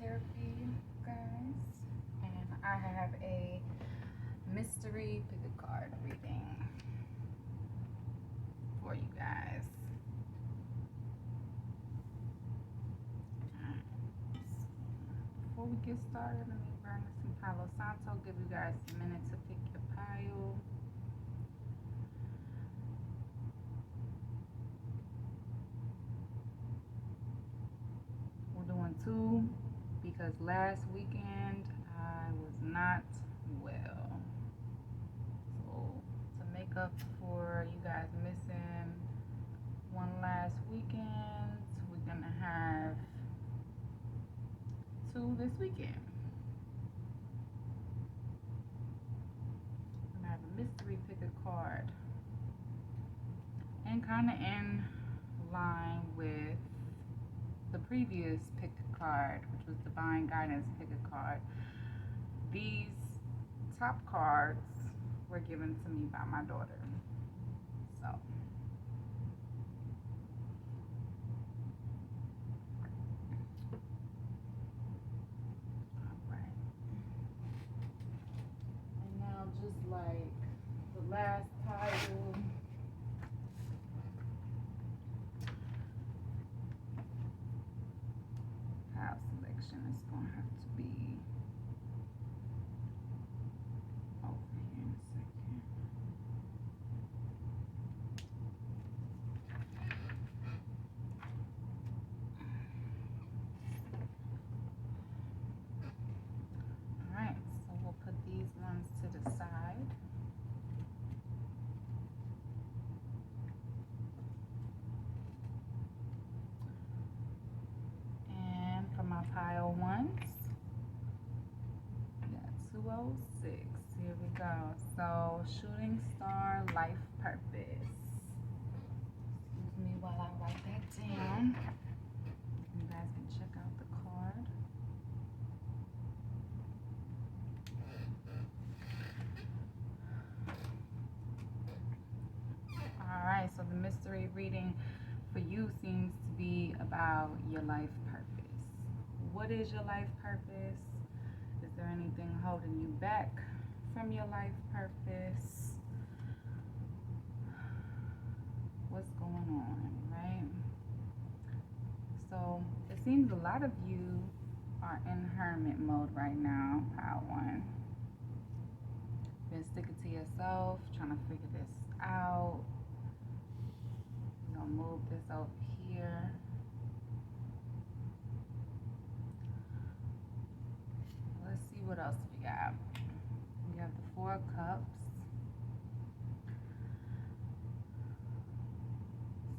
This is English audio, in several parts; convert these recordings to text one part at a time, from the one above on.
therapy, guys, and I have a mystery pick a card reading for you guys. Before we get started, let me burn some Palo Santo. Give you guys a minute to pick your pile. We're doing two because last weekend I was not well. So to make up for you guys missing one last weekend, we're gonna have two this weekend. I'm gonna have a mystery pick a card, and kind of in line with the previous pick a card, which was divine guidance pick a card. These top cards were given to me by my daughter. So alright. And now just like the last pile, pile selection is gonna have to be over here in a second. Alright, so we'll put these ones to the side. And for my pile ones, we got 206. Here we go. So, shooting star life purpose. Excuse me while I write that down. You guys can check out the card. Alright, so the mystery reading for you seems to be about your life purpose. What is your life purpose? Is there anything holding you back from your life purpose? What's going on, right? So it seems a lot of you are in hermit mode right now, pile one. Been sticking to yourself, trying to figure this out. We're gonna move this over here. Let's see what else we got. We have the Four of Cups.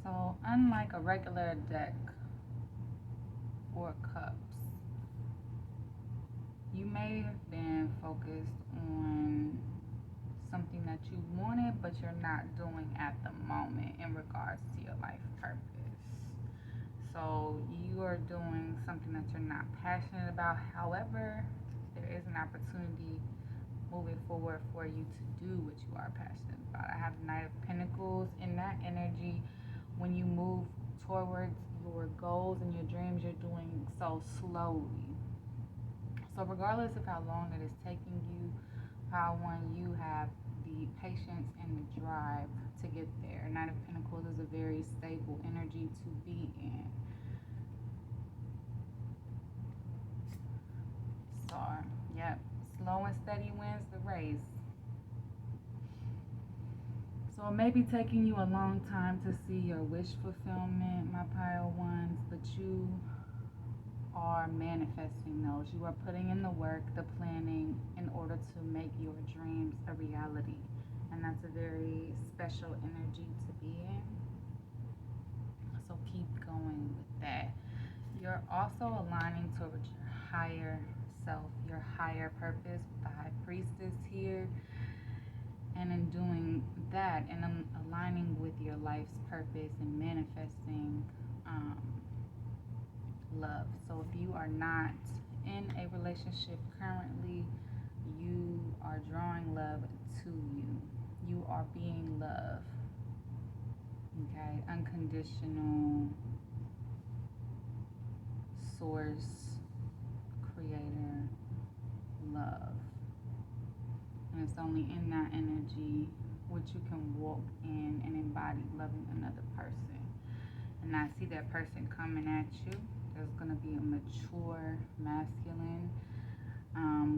So unlike a regular deck, Four Cups, you may have been focused on something that you wanted but you're not doing at the moment in regards to your life purpose. So you are doing something that you're not passionate about. However, there is an opportunity moving forward for you to do what you are passionate about. I have Knight of Pentacles in that energy. When you move towards your goals and your dreams, you're doing so slowly. So regardless of how long it is taking you, how one you have the patience and the drive to get there. Knight of Pentacles is a very stable energy to be in. Star, yep. Slow and steady wins the race. So it may be taking you a long time to see your wish fulfillment, my pile ones, but you are manifesting those. You are putting in the work, the planning in order to make your dreams a reality. And that's a very special energy to be in. So keep going with that. You're also aligning towards your higher self, your higher purpose with the High Priestess here. And in doing that and aligning with your life's purpose and manifesting love. So if you are not in a relationship currently, you are drawing love to you. You are being loved. Okay, unconditional source creator, love. And it's only in that energy which you can walk in and embody loving another person. And I see that person coming at you. There's going to be a mature masculine.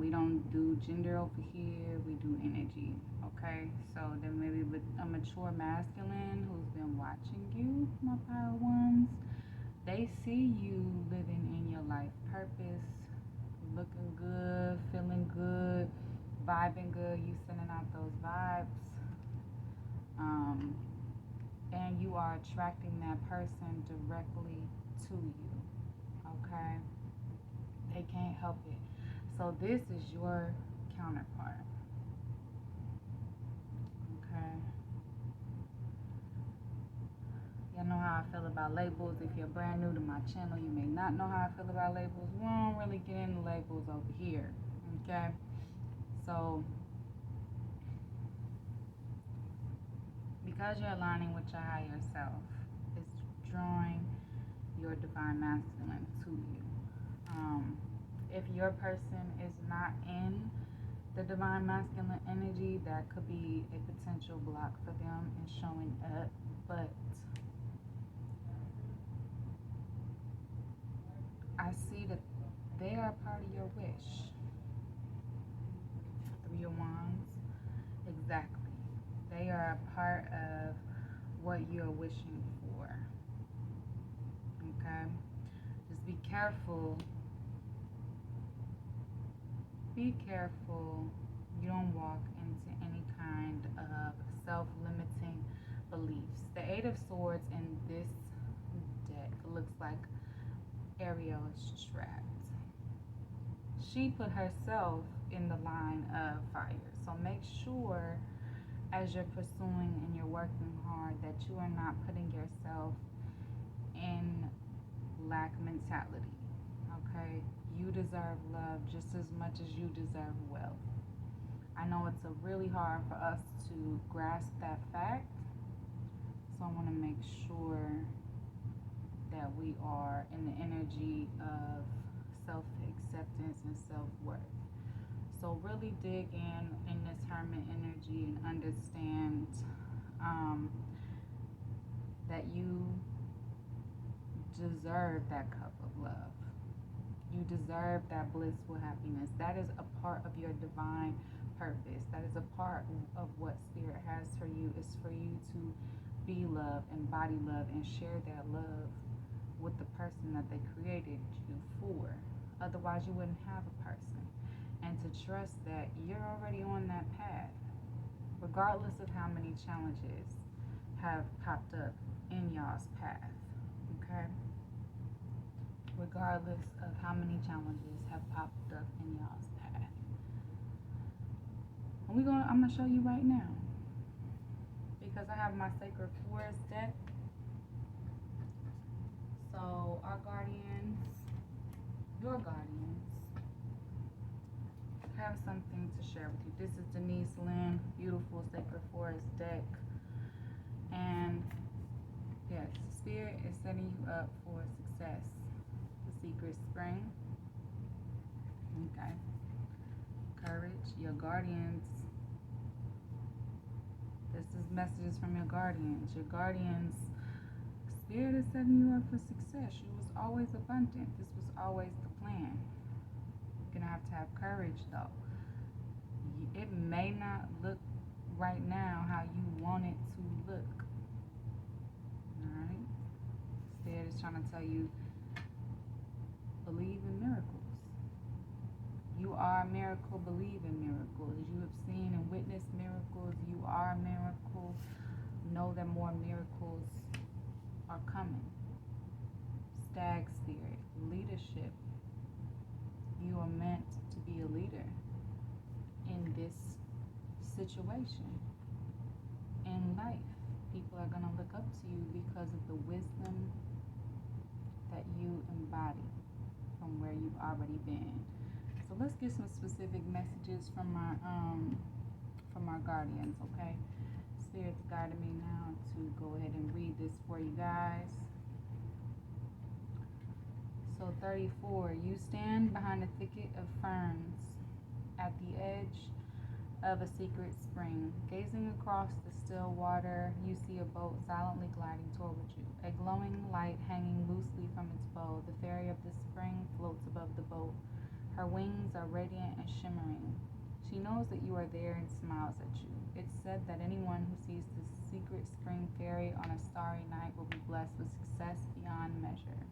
We don't do gender over here, we do energy. Okay, so there may be a mature masculine who's been watching you, my power ones. They see you living in your life purpose, looking good, feeling good, vibing good. You sending out those vibes. And you are attracting that person directly to you. Okay? They can't help it. So this is your counterpart. Okay? Y'all know how I feel about labels. If you're brand new to my channel, you may not know how I feel about labels. We don't really get into labels over here. Okay? So because you're aligning with your higher self, it's drawing your divine masculine to you. If your person is not in the divine masculine energy, that could be a potential block for them in showing up. But I see that they are part of your wish. Three of Wands, exactly. They are a part of what you're wishing for. Okay? Just be careful. Be careful you don't walk into any kind of self-limiting beliefs. The Eight of Swords in this deck looks like Ariel is trapped. She put herself in the line of fire. So make sure as you're pursuing and you're working hard that you are not putting yourself in lack mentality. Okay? You deserve love just as much as you deserve wealth. I know it's really hard for us to grasp that fact, so I want to make sure that we are in the energy of self-acceptance and self-worth. So really dig in this Hermit energy and understand that you deserve that cup of love. You deserve that blissful happiness. That is a part of your divine purpose. That is a part of what Spirit has for you. Is for you to be love, embody love, and share that love with the person that they created you for. Otherwise, you wouldn't have a person. And to trust that you're already on that path, regardless of how many challenges have popped up in y'all's path. Okay? Regardless of how many challenges have popped up in y'all's path. And I'm gonna show you right now. Because I have my Sacred Forest deck. So our guardians, your guardians, have something to share with you. This is Denise Lynn, beautiful Sacred Forest deck. And yes, Spirit is setting you up for success. The Secret Spring. Okay. Courage. Your guardians. This is messages from your guardians. Your guardians. Spirit is setting you up for success. You was always abundant. This was always the plan. You're going to have courage, though. It may not look right now how you want it to look. Alright? Spirit is trying to tell you, believe in miracles. You are a miracle. Believe in miracles. You have seen and witnessed miracles. You are a miracle. Know that more miracles are coming. Stag Spirit, leadership. You are meant to be a leader in this situation. In life, people are going to look up to you because of the wisdom that you embody from where you've already been. So let's get some specific messages from our guardians, okay? Spirit's guiding me now to go ahead and read this for you guys. So 34, you stand behind a thicket of ferns at the edge of a secret spring. Gazing across the still water, you see a boat silently gliding toward you. A glowing light hanging loosely from its bow, the fairy of the spring floats above the boat. Her wings are radiant and shimmering. She knows that you are there and smiles at you. It's said that anyone who sees the secret spring fairy on a starry night will be blessed with success beyond measure.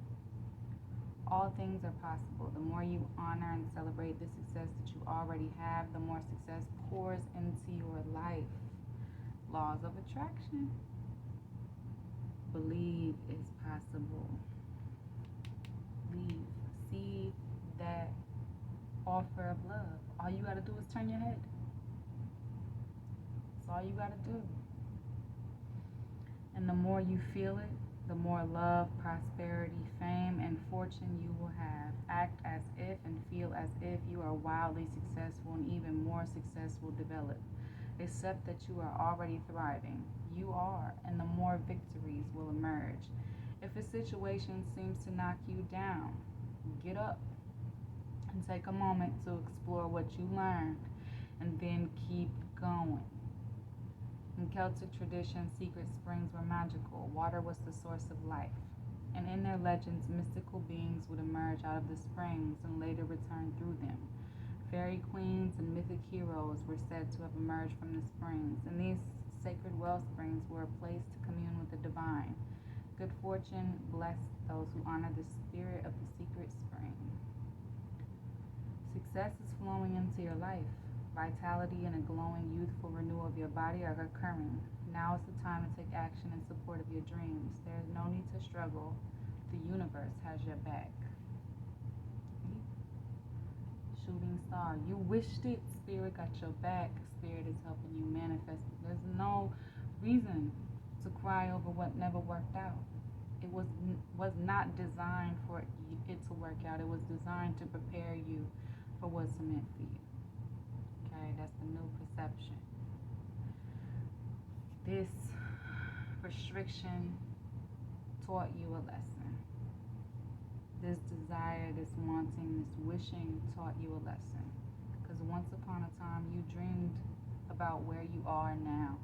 All things are possible. The more you honor and celebrate the success that you already have, the more success pours into your life. Laws of attraction. Believe it's possible. Believe. See that offer of love. All you gotta do is turn your head. That's all you gotta do. And the more you feel it, the more love, prosperity, fame, and fortune you will have. Act as if and feel as if you are wildly successful, and even more success will develop. Accept that you are already thriving. You are, and the more victories will emerge. If a situation seems to knock you down, get up and take a moment to explore what you learned, and then keep going. In Celtic tradition, secret springs were magical. Water was the source of life. And in their legends, mystical beings would emerge out of the springs and later return through them. Fairy queens and mythic heroes were said to have emerged from the springs, and these sacred well springs were a place to commune with the divine. Good fortune bless those who honor the spirit of the secret spring. Success is flowing into your life. Vitality and a glowing, youthful renewal of your body are occurring. Now is the time to take action in support of your dreams. There is no need to struggle. The universe has your back. Shooting star. You wished it. Spirit got your back. Spirit is helping you manifest it. There's no reason to cry over what never worked out. It was not designed for it to work out. It was designed to prepare you for what's meant for you. Okay, that's the new perception. This restriction taught you a lesson. This desire, this wanting, this wishing taught you a lesson. Because once upon a time, you dreamed about where you are now.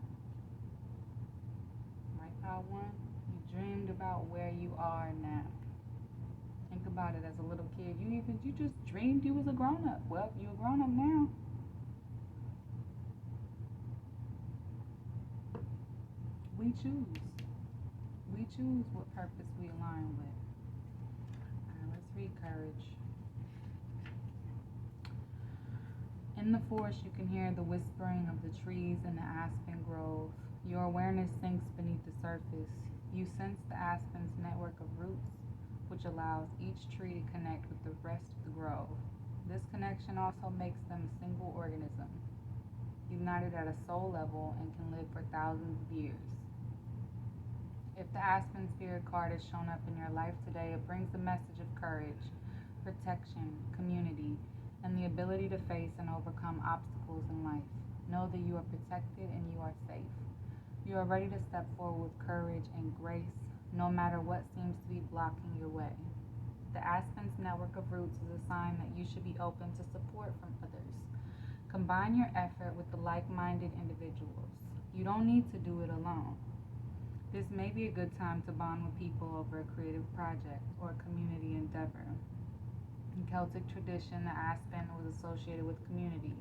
Right, Power One? You dreamed about where you are now. Think about it as a little kid. You just dreamed you was a grown-up. Well, you're a grown-up now. We choose. We choose what purpose we align with. Let's read Courage. In the forest, you can hear the whispering of the trees in the aspen grove. Your awareness sinks beneath the surface. You sense the aspen's network of roots, which allows each tree to connect with the rest of the grove. This connection also makes them a single organism, united at a soul level and can live for thousands of years. If the Aspen Spirit card is shown up in your life today, it brings a message of courage, protection, community, and the ability to face and overcome obstacles in life. Know that you are protected and you are safe. You are ready to step forward with courage and grace, no matter what seems to be blocking your way. The Aspen's network of roots is a sign that you should be open to support from others. Combine your effort with the like-minded individuals. You don't need to do it alone. This may be a good time to bond with people over a creative project or a community endeavor. In Celtic tradition, the aspen was associated with community,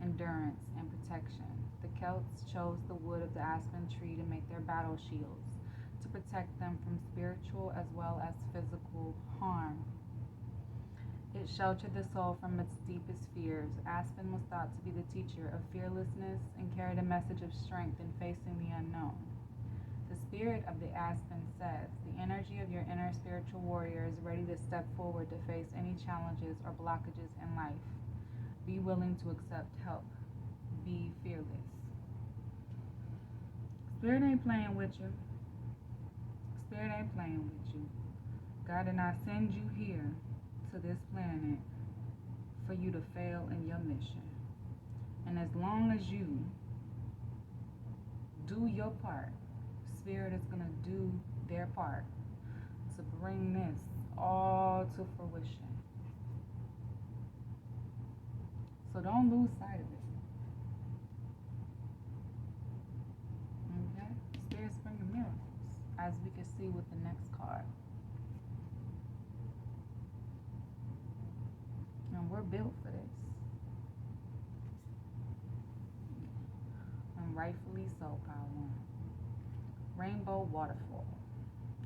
endurance, and protection. The Celts chose the wood of the aspen tree to make their battle shields, to protect them from spiritual as well as physical harm. It sheltered the soul from its deepest fears. Aspen was thought to be the teacher of fearlessness and carried a message of strength in facing the unknown. The spirit of the aspen says, the energy of your inner spiritual warrior is ready to step forward to face any challenges or blockages in life. Be willing to accept help. Be fearless. Spirit ain't playing with you. Spirit ain't playing with you. God did not send you here to this planet for you to fail in your mission. And as long as you do your part, Spirit is going to do their part to bring this all to fruition. So don't lose sight of it. Okay? Spirit's bringing miracles, as we can see with the next card. And we're built for this. And rightfully so, Power One. Rainbow Waterfall.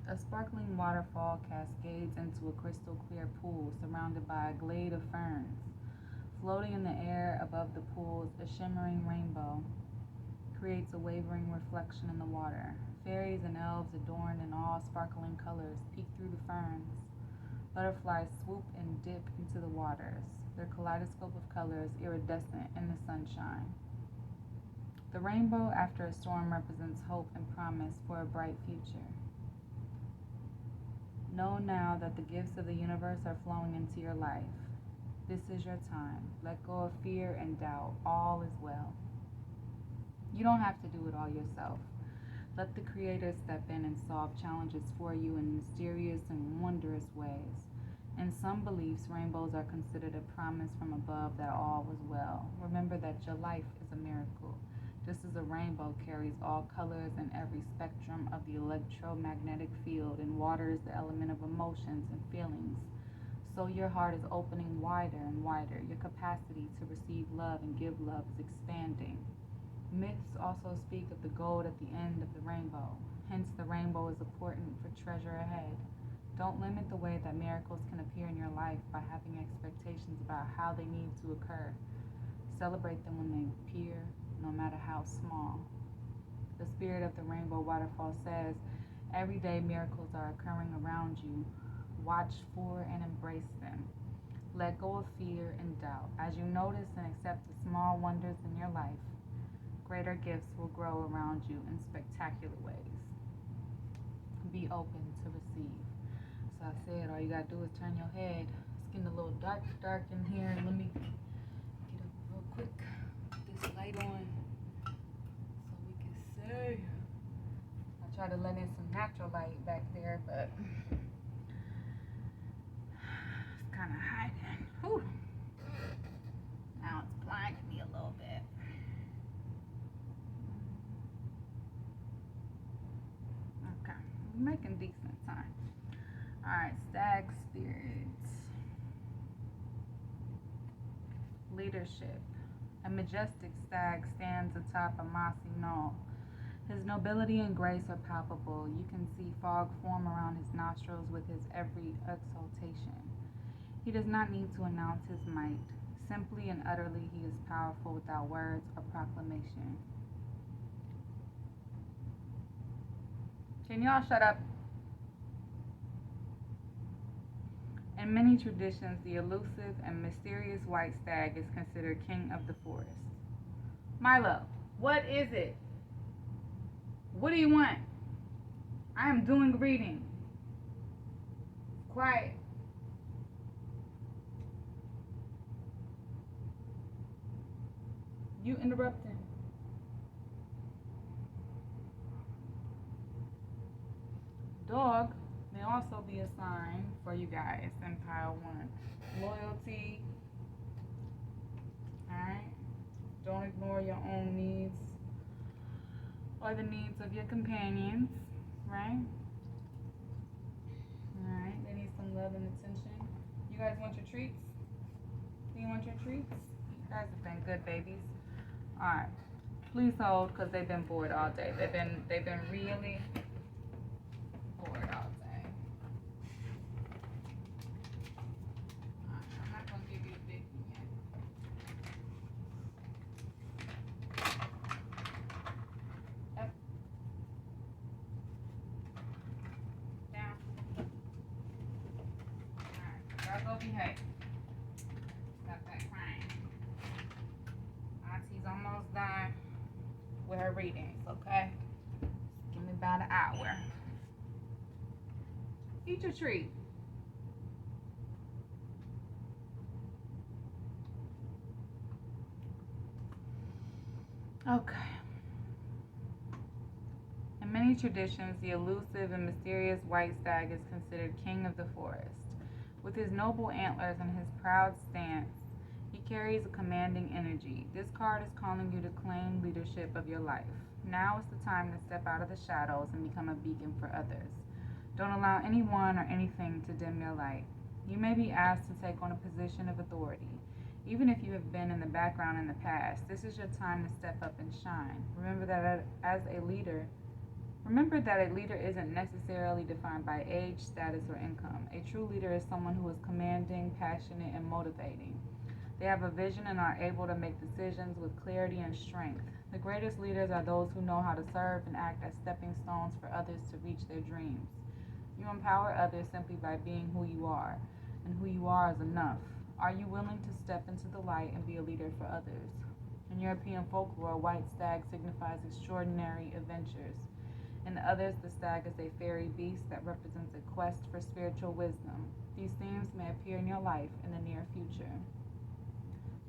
A sparkling waterfall cascades into a crystal clear pool surrounded by a glade of ferns. Floating in the air above the pools, a shimmering rainbow creates a wavering reflection in the water. Fairies and elves adorned in all sparkling colors peek through the ferns. Butterflies swoop and dip into the waters, their kaleidoscope of colors iridescent in the sunshine. The rainbow after a storm represents hope and promise for a bright future. Know now that the gifts of the universe are flowing into your life. This is your time. Let go of fear and doubt. All is well. You don't have to do it all yourself. Let the Creator step in and solve challenges for you in mysterious and wondrous ways. In some beliefs, rainbows are considered a promise from above that all was well. Remember that your life is a miracle. Just as a rainbow carries all colors and every spectrum of the electromagnetic field, and water is the element of emotions and feelings, so your heart is opening wider and wider. Your capacity to receive love and give love is expanding. Myths also speak of the gold at the end of the rainbow. Hence, the rainbow is important for treasure ahead. Don't limit the way that miracles can appear in your life by having expectations about how they need to occur. Celebrate them when they appear, no matter how small. The spirit of the rainbow waterfall says, everyday miracles are occurring around you. Watch for and embrace them. Let go of fear and doubt. As you notice and accept the small wonders in your life, greater gifts will grow around you in spectacular ways. Be open to receive. So I said, all you gotta do is turn your head. It's getting a little dark in here. Let me get up real quick. Put this light on so we can see. I try to let in some natural light back there, but it's kind of hiding. Whew. Now it's blinding me a little bit. Okay, we're making decent time. Alright, stag spirits. Leadership. A majestic stag stands atop a mossy knoll. His nobility and grace are palpable. You can see fog form around his nostrils with his every exaltation. He does not need to announce his might. Simply and utterly, he is powerful without words or proclamation. Can y'all shut up? In many traditions, the elusive and mysterious white stag is considered king of the forest. Milo, what is it? What do you want? I am doing reading. Quiet. You interrupting. Dog may also be a sign for you guys in pile one. Loyalty. Alright? Don't ignore your own needs or the needs of your companions, right? Alright, they need some love and attention. You guys want your treats? Do you want your treats? You guys have been good babies. Alright. Please hold because they've been bored all day. They've been really bored all day. Alright, I'm not gonna give you a big one yet. Up. Down. Alright, y'all go behave. Stop that crying. Auntie's almost done with her readings, okay? Give me about an hour. Eat your treat. Okay. In many many traditions, the elusive and mysterious white stag is considered king of the forest. With his noble antlers and his proud stance, he carries a commanding energy. This card is calling you to claim leadership of your life. Now is the time to step out of the shadows and become a beacon for others. Don't allow anyone or anything to dim your light. You may be asked to take on a position of authority. Even if you have been in the background in the past, this is your time to step up and shine. Remember that a leader isn't necessarily defined by age, status, or income. A true leader is someone who is commanding, passionate, and motivating. They have a vision and are able to make decisions with clarity and strength. The greatest leaders are those who know how to serve and act as stepping stones for others to reach their dreams. You empower others simply by being who you are, and who you are is enough. Are you willing to step into the light and be a leader for others? In European folklore, a white stag signifies extraordinary adventures. In others, the stag is a fairy beast that represents a quest for spiritual wisdom. These themes may appear in your life in the near future.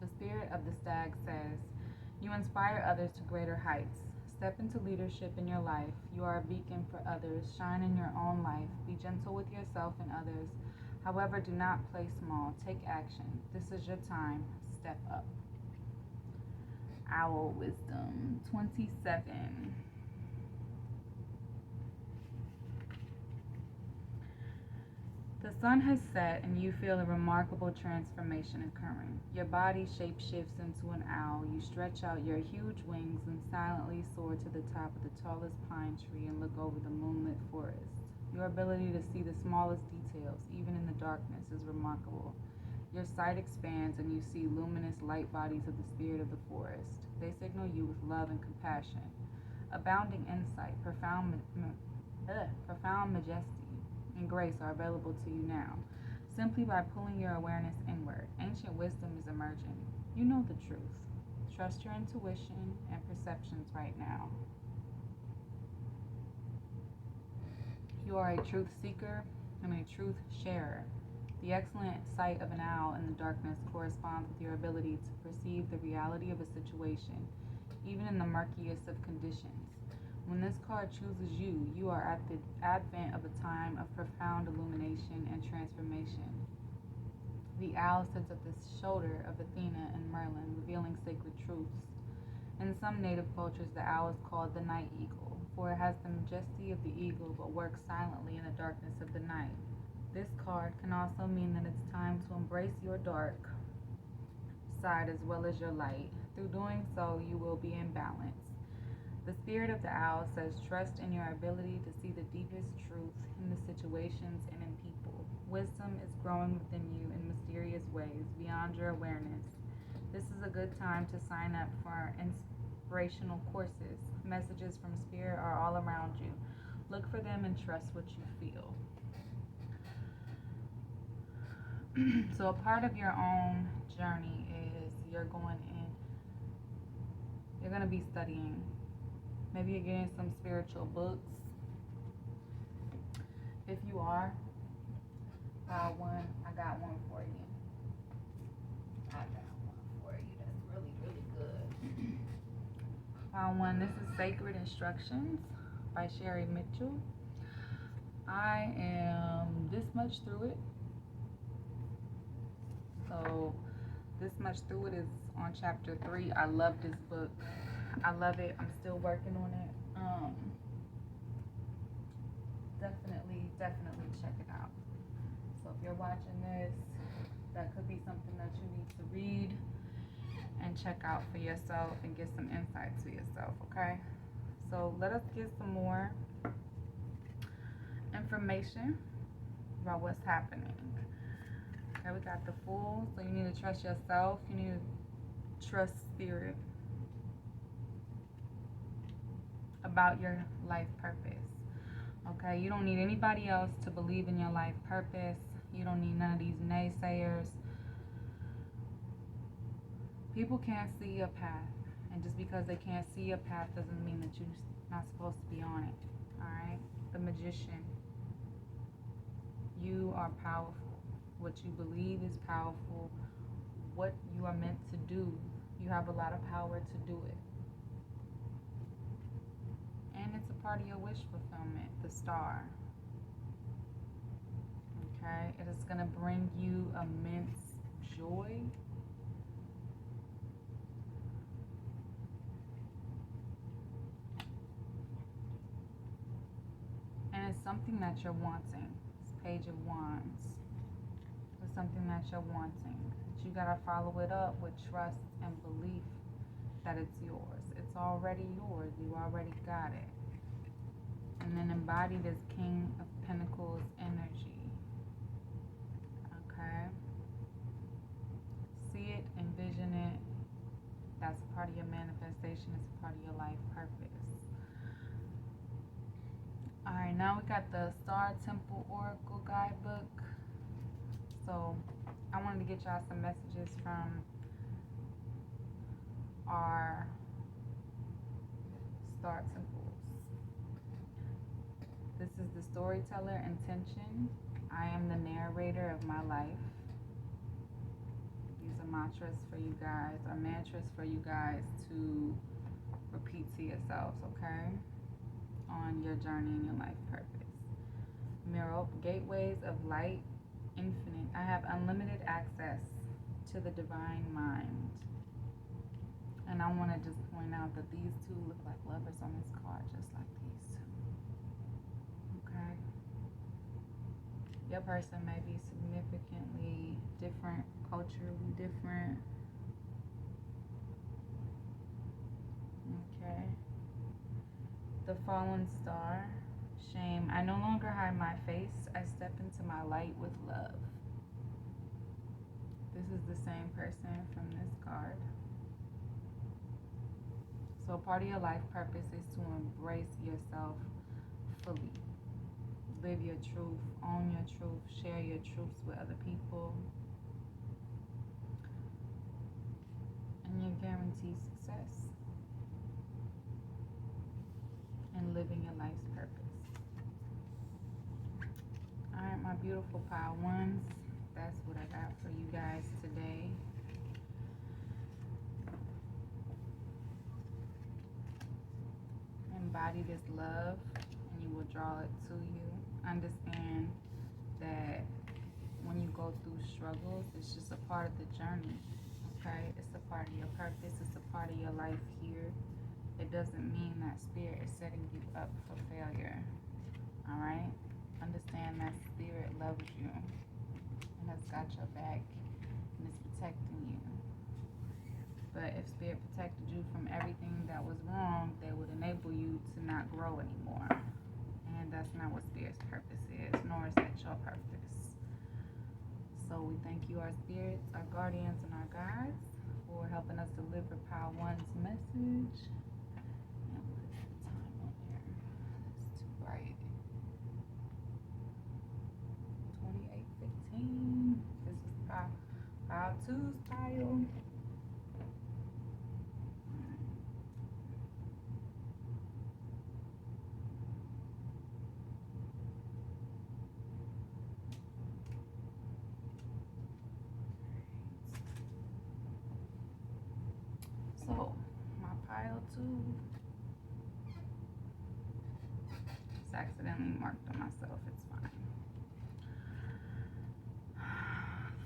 The spirit of the stag says, you inspire others to greater heights. Step into leadership in your life. You are a beacon for others. Shine in your own life. Be gentle with yourself and others. However, do not play small. Take action. This is your time. Step up. Owl Wisdom 27. The sun has set and you feel a remarkable transformation occurring. Your body shape shifts into an owl. You stretch out your huge wings and silently soar to the top of the tallest pine tree and look over the moonlit forest. Your ability to see the smallest details, even in the darkness, is remarkable. Your sight expands and you see luminous light bodies of the spirit of the forest. They signal you with love and compassion. Abounding insight, profound majesty, and grace are available to you now, simply by pulling your awareness inward. Ancient wisdom is emerging. You know the truth. Trust your intuition and perceptions right now. You are a truth seeker and a truth sharer. The excellent sight of an owl in the darkness corresponds with your ability to perceive the reality of a situation, even in the murkiest of conditions. When this card chooses you, you are at the advent of a time of profound illumination and transformation. The owl sits at the shoulder of Athena and Merlin, revealing sacred truths. In some native cultures, the owl is called the night eagle, for it has the majesty of the eagle but works silently in the darkness of the night. This card can also mean that it's time to embrace your dark side as well as your light. Through doing so, you will be in balance. The spirit of the owl says trust in your ability to see the deepest truth in the situations and in people. Wisdom is growing within you in mysterious ways beyond your awareness. This is a good time to sign up for inspirational courses. Messages from spirit are all around you. Look for them and trust what you feel. So a part of your own journey is you're going to be studying. Maybe you're getting some spiritual books. If you are, I got one for you. That's really, really good. Found one. This is Sacred Instructions by Sherry Mitchell. I am this much through it. So this much through it is on chapter 3. I love this book. I love it. I'm still working on it. Definitely check it out. So if you're watching this, that could be something that you need to read and check out for yourself and get some insight to yourself, okay? So let us get some more information about what's happening. Okay, we got the Fool. So you need to trust yourself. You need to trust spirit about your life purpose. Okay, you don't need anybody else to believe in your life purpose. You don't need none of these naysayers. People can't see your path, and just because they can't see your path doesn't mean that you're not supposed to be on it. Alright? The Magician. You are powerful. What you believe is powerful. What you are meant to do, you have a lot of power to do it. And it's a part of your wish fulfillment, the star. Okay? It is going to bring you immense joy. And it's something that you're wanting. It's Page of Wands. It's something that you're wanting. But you got to follow it up with trust and belief that it's yours. It's already yours. You already got it. And then embody this King of Pentacles energy. Okay? See it, envision it. That's a part of your manifestation. It's a part of your life purpose. Alright, now we got the Star Temple Oracle Guidebook. So, I wanted to get y'all some messages from our Star Temples. This is the storyteller intention. I am the narrator of my life. These are mantras for you guys, or mantras for you guys to repeat to yourselves, okay? On your journey and your life purpose. Mirror, gateways of light, infinite. I have unlimited access to the divine mind. And I want to just point out that these two look like lovers on this card, just like these two. Okay? Your person may be significantly different, culturally different. Okay? The fallen star, shame. I no longer hide my face. I step into my light with love. This is the same person from this card. So part of your life purpose is to embrace yourself fully. Live your truth, own your truth, share your truths with other people. And you're guaranteed success in living your life's purpose. Alright, my beautiful pile ones, that's what I got for you guys today. Embody this love and you will draw it to you. Understand that when you go through struggles, it's just a part of the journey. Okay? It's a part of your purpose. It's a part of your life here. It doesn't mean that spirit is setting you up for failure. Alright? Understand that spirit loves you and has got your back and is protecting you. But if spirit protected you from everything that was wrong, they would enable you to not grow anymore. And that's not what spirit's purpose is, nor is that your purpose. So we thank you, our spirits, our guardians, and our guides, for helping us deliver Pile One's message. And we'll put the time on there. It's too bright. 28:15. This is Pile 2's pile. So, my Pile 2 is accidentally marked on myself. It's fine.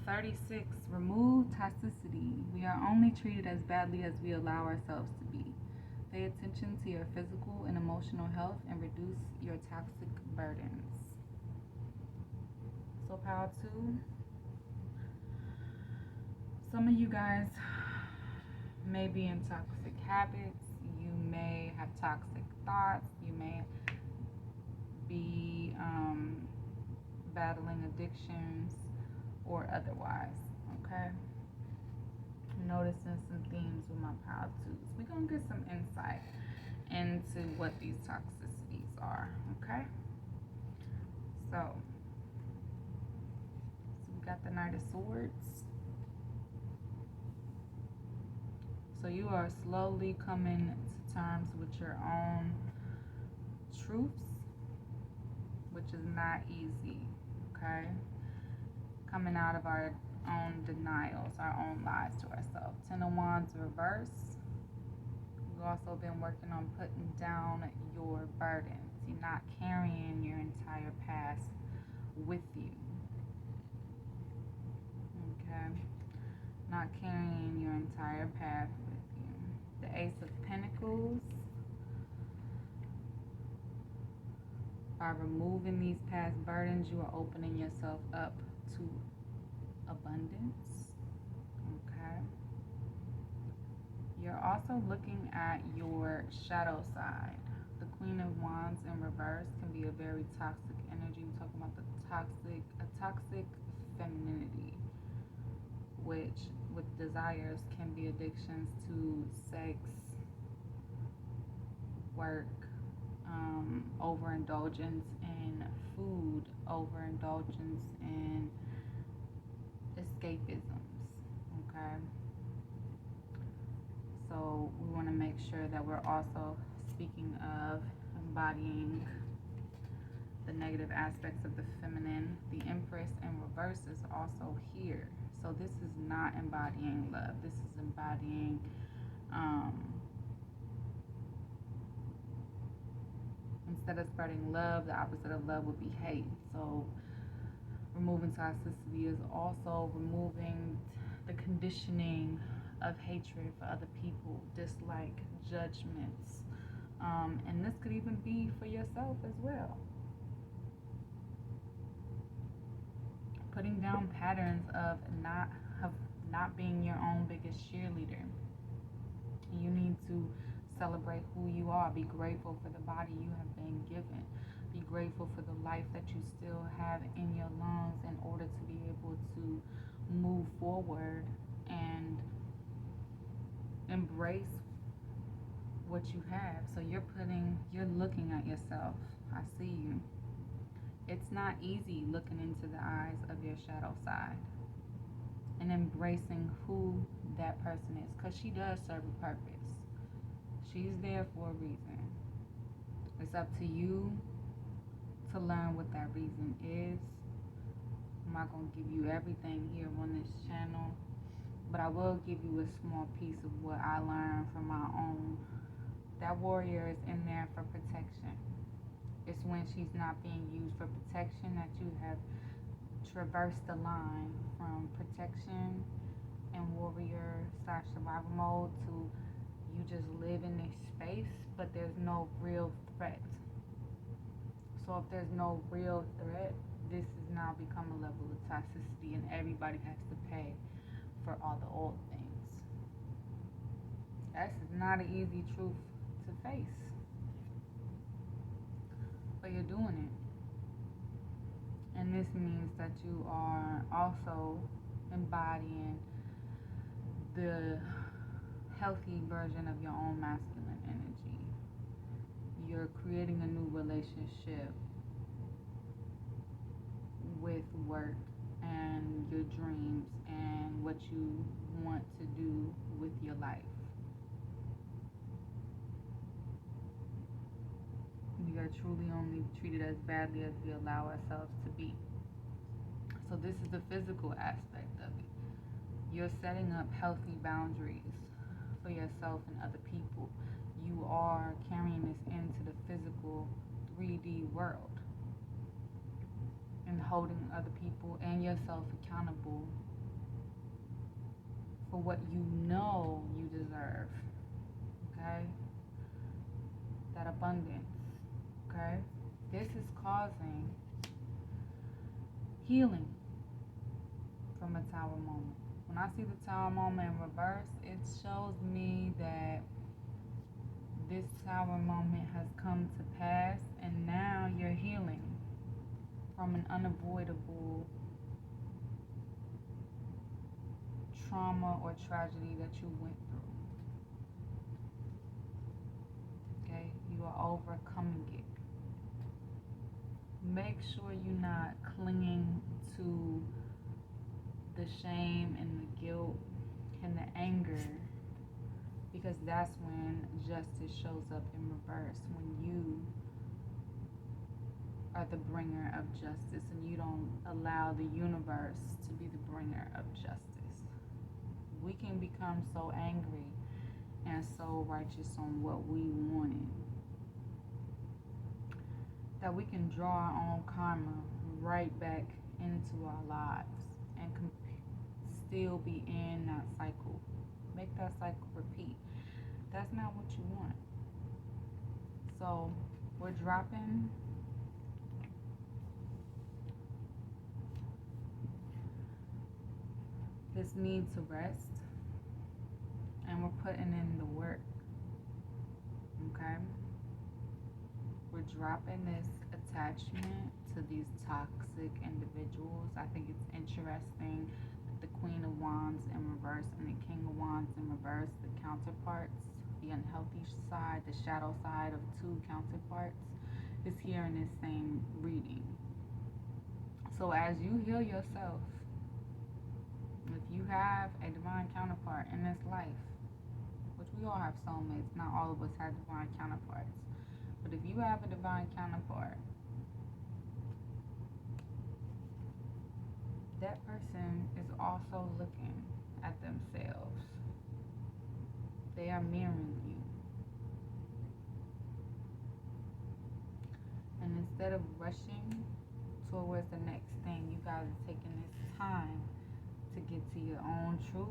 36. Remove toxicity. We are only treated as badly as we allow ourselves to be. Pay attention to your physical and emotional health and reduce your toxic burdens. So, Pile 2. Some of you guys may be in toxic habits. You may have toxic thoughts. You may be battling addictions or otherwise. Okay? Noticing some themes with my Pile 2s. We're going to get some insight into what these toxicities are. Okay? So we got the Knight of Swords. So you are slowly coming to terms with your own truths, which is not easy, okay? Coming out of our own denials, our own lies to ourselves. Ten of Wands reverse You've also been working on putting down your burdens. You're not carrying your entire past with you. Okay? Not carrying your entire past with you. The Ace of Pentacles. By removing these past burdens, you are opening yourself up to abundance. Okay? You're also looking at your shadow side. The Queen of Wands in reverse can be a very toxic energy. We're talking about a toxic femininity, which with desires can be addictions to sex, work, overindulgence in food, overindulgence in escapisms. Okay? So we want to make sure that we're also speaking of embodying the negative aspects of the feminine. The Empress in reverse is also here. So this is not embodying love. This is embodying instead of spreading love, the opposite of love would be hate. So removing toxicity is also removing the conditioning of hatred for other people, dislike, judgments. And this could even be for yourself as well. Putting down patterns of not being your own biggest cheerleader. You need to celebrate who you are. Be grateful for the body you have been given. Be grateful for the life that you still have in your lungs in order to be able to move forward and embrace what you have. So you're looking at yourself. I see you. It's not easy looking into the eyes of your shadow side and embracing who that person is, because she does serve a purpose. She's there for a reason. It's up to you to learn what that reason is. I'm not going to give you everything here on this channel, but I will give you a small piece of what I learned from my own. That warrior is in there for protection. It's when she's not being used for protection that you have traversed the line from protection and warrior / survival mode to you just live in this space, but there's no real threat. So if there's no real threat, this has now become a level of toxicity, and everybody has to pay for all the old things. That's not an easy truth to face, but you're doing it. And this means that you are also embodying the healthy version of your own masculine energy. You're creating a new relationship with work and your dreams and what you want to do with your life. We are truly only treated as badly as we allow ourselves to be. So this is the physical aspect of it. You're setting up healthy boundaries for yourself and other people. You are carrying this into the physical 3D world and holding other people and yourself accountable for what you know you deserve. Okay? That abundance. Okay? This is causing healing from a Tower moment. When I see the Tower moment in reverse, it shows me that this Tower moment has come to pass, and now you're healing from an unavoidable trauma or tragedy that you went through. Okay? You are overcoming it. Make sure you're not clinging to the shame and the guilt and the anger, because that's when justice shows up in reverse, when you are the bringer of justice and you don't allow the universe to be the bringer of justice. We can become so angry and so righteous on what we wanted that we can draw our own karma right back into our lives and still be in that cycle. Make that cycle repeat. That's not what you want. So we're dropping this need to rest and we're putting in the work. Okay? We're dropping this attachment to these toxic individuals. I think it's interesting that the Queen of Wands in reverse and the King of Wands in reverse, the counterparts, the unhealthy side, the shadow side of two counterparts, is here in this same reading. So as you heal yourself, if you have a divine counterpart in this life, which we all have soulmates, not all of us have divine counterparts, but if you have a divine counterpart, that person is also looking at themselves. They are mirroring you. And instead of rushing towards the next thing, you guys are taking this time to get to your own truth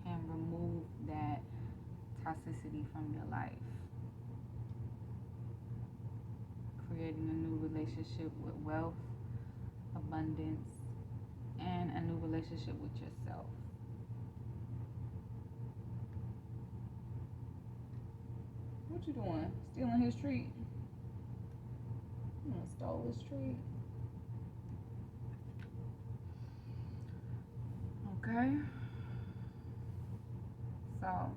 and remove that toxicity from your life. Creating a new relationship with wealth, abundance, and a new relationship with yourself. What you doing? Stealing his treat? You stole his treat. Okay. So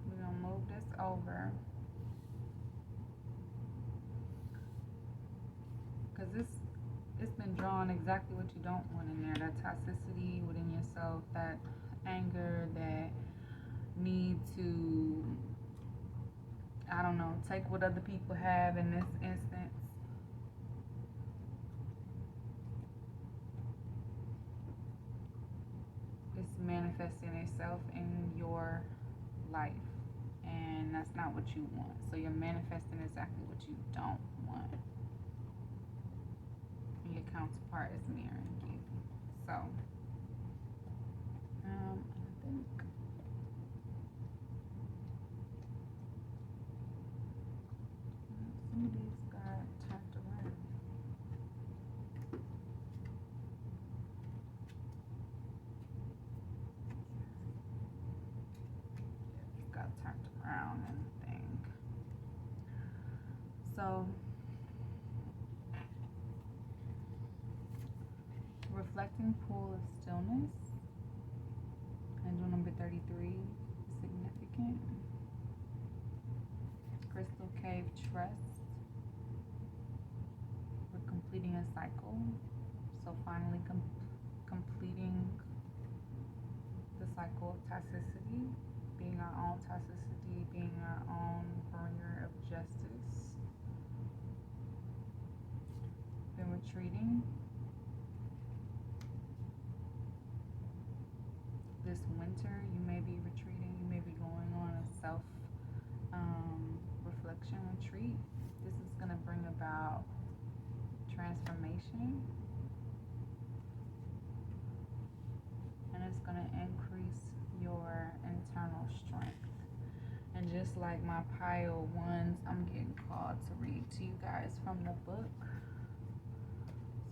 we're gonna move this over because it's been drawing exactly what you don't want in there. That toxicity within yourself, that anger, that need to, I don't know, take what other people have in this instance. It's manifesting itself in your life, and that's not what you want. So you're manifesting exactly what you don't want. And your counterpart is mirroring you. So, I think some of these got turned around. Got turned around and thing. So reflecting pool of stillness, angel number 33 is significant. Crystal cave trust, we're completing a cycle. So finally completing the cycle of toxicity, being our own toxicity, being our own bringer of justice. Then retreating. This winter, you may be retreating, you may be going on a self reflection retreat. This is going to bring about transformation, and it's going to increase your internal strength. And just like my pile ones, I'm getting called to read to you guys from the book.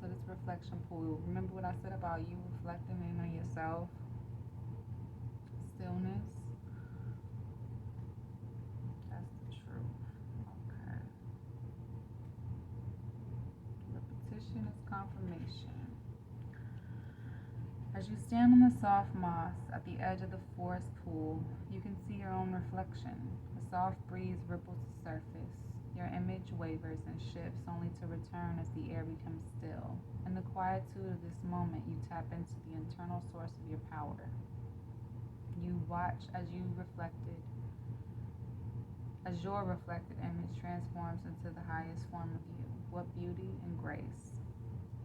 So this reflection pool, remember what I said about you reflecting in on yourself? Stillness. That's the truth. Okay. Repetition is confirmation. As you stand on the soft moss at the edge of the forest pool, you can see your own reflection. A soft breeze ripples the surface. Your image wavers and shifts, only to return as the air becomes still. In the quietude of this moment, you tap into the internal source of your power. You watch as your reflected image transforms into the highest form of you. What beauty and grace.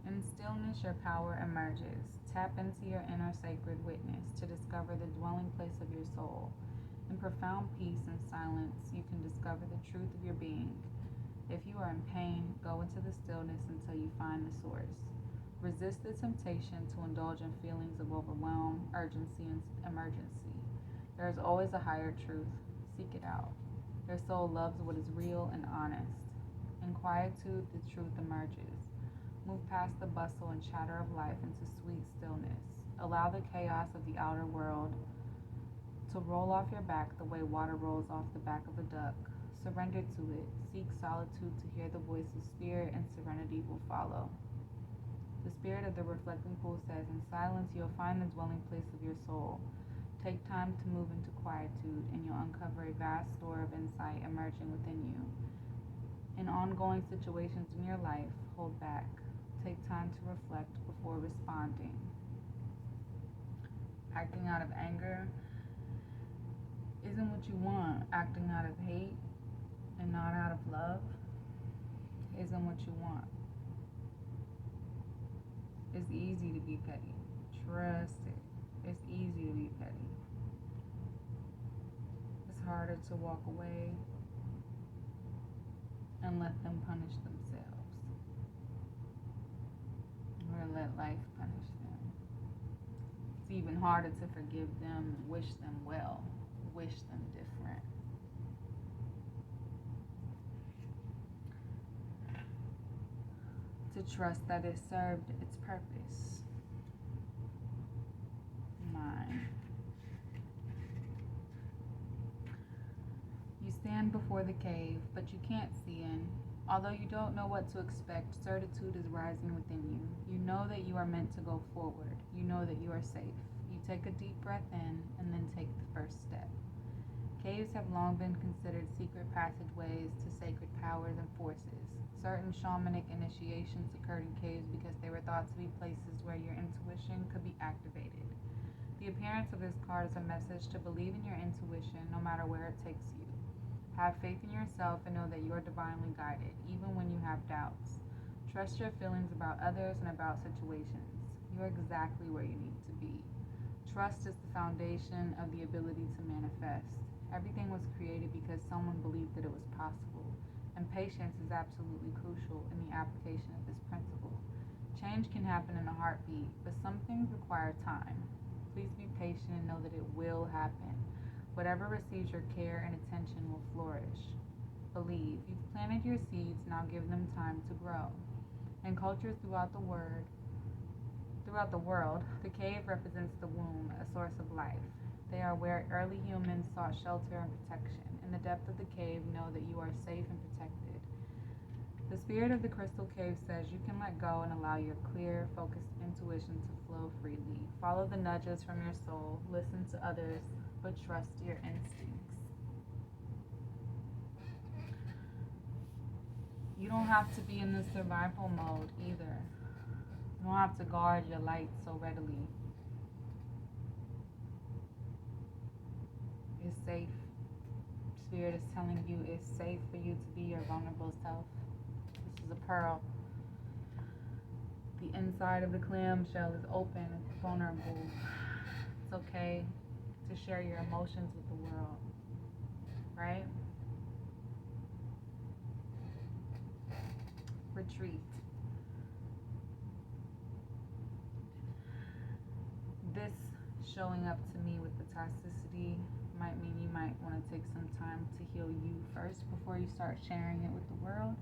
In stillness, your power emerges. Tap into your inner sacred witness to discover the dwelling place of your soul. In profound peace and silence, you can discover the truth of your being. If you are in pain, go into the stillness until you find the source. Resist the temptation to indulge in feelings of overwhelm, urgency, and emergency. There is always a higher truth. Seek it out. Your soul loves what is real and honest. In quietude, the truth emerges. Move past the bustle and chatter of life into sweet stillness. Allow the chaos of the outer world to roll off your back the way water rolls off the back of a duck. Surrender to it. Seek solitude to hear the voice of spirit, and serenity will follow. The spirit of the reflecting pool says, in silence you'll find the dwelling place of your soul. Take time to move into quietude, and you'll uncover a vast store of insight emerging within you. In ongoing situations in your life, hold back. Take time to reflect before responding. Acting out of anger isn't what you want. Acting out of hate and not out of love isn't what you want. It's easy to be petty. Trust it. It's easy to be petty. It's harder to walk away and let them punish themselves, or let life punish them. It's even harder to forgive them and wish them well, wish them different. To trust that it served its purpose. 9. You stand before the cave, but you can't see in. Although you don't know what to expect, certitude is rising within you. You know that you are meant to go forward. You know that you are safe. You take a deep breath in and then take the first step. Caves have long been considered secret passageways to sacred powers and forces. Certain shamanic initiations occurred in caves because they were thought to be places where your intuition could be activated. The appearance of this card is a message to believe in your intuition no matter where it takes you. Have faith in yourself and know that you are divinely guided, even when you have doubts. Trust your feelings about others and about situations. You are exactly where you need to be. Trust is the foundation of the ability to manifest. Everything was created because someone believed that it was possible, and patience is absolutely crucial in the application of this principle. Change can happen in a heartbeat, but some things require time. Please be patient and know that it will happen. Whatever receives your care and attention will flourish. Believe. You've planted your seeds, now give them time to grow. In cultures throughout the world, the cave represents the womb, a source of life. They are where early humans sought shelter and protection. In the depth of the cave, know that you are safe and protected. The spirit of the crystal cave says you can let go and allow your clear, focused intuition to flow freely. Follow the nudges from your soul, listen to others, but trust your instincts. You don't have to be in the survival mode either. You don't have to guard your light so readily. It's safe. Spirit is telling you it's safe for you to be your vulnerable self. This is a pearl. The inside of the clamshell is open, it's vulnerable. It's okay to share your emotions with the world, right? Retreat. This showing up to me with the toxicity might mean you might want to take some time to heal you first before you start sharing it with the world.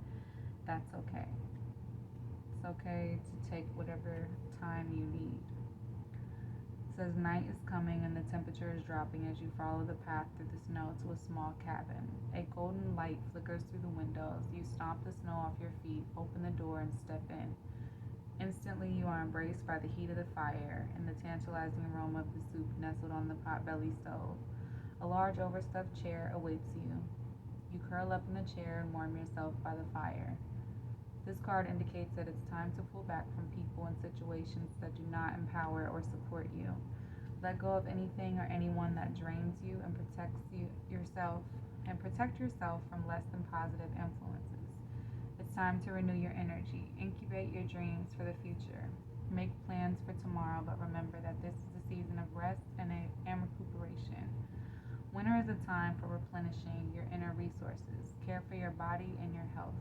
That's okay. It's okay to take whatever time you need. It says night is coming and the temperature is dropping as you follow the path through the snow to a small cabin. A golden light flickers through the windows. You stomp the snow off your feet, open the door, and step in. Instantly, you are embraced by the heat of the fire and the tantalizing aroma of the soup nestled on the potbelly stove. A large overstuffed chair awaits you. You curl up in the chair and warm yourself by the fire. This card indicates that it's time to pull back from people and situations that do not empower or support you. Let go of anything or anyone that drains you and protect yourself from less than positive influences. It's time to renew your energy, incubate your dreams, dreams for the future. Make plans for tomorrow, but remember that this is a season of rest and recuperation. Winter is a time for replenishing your inner resources. Care for your body and your health.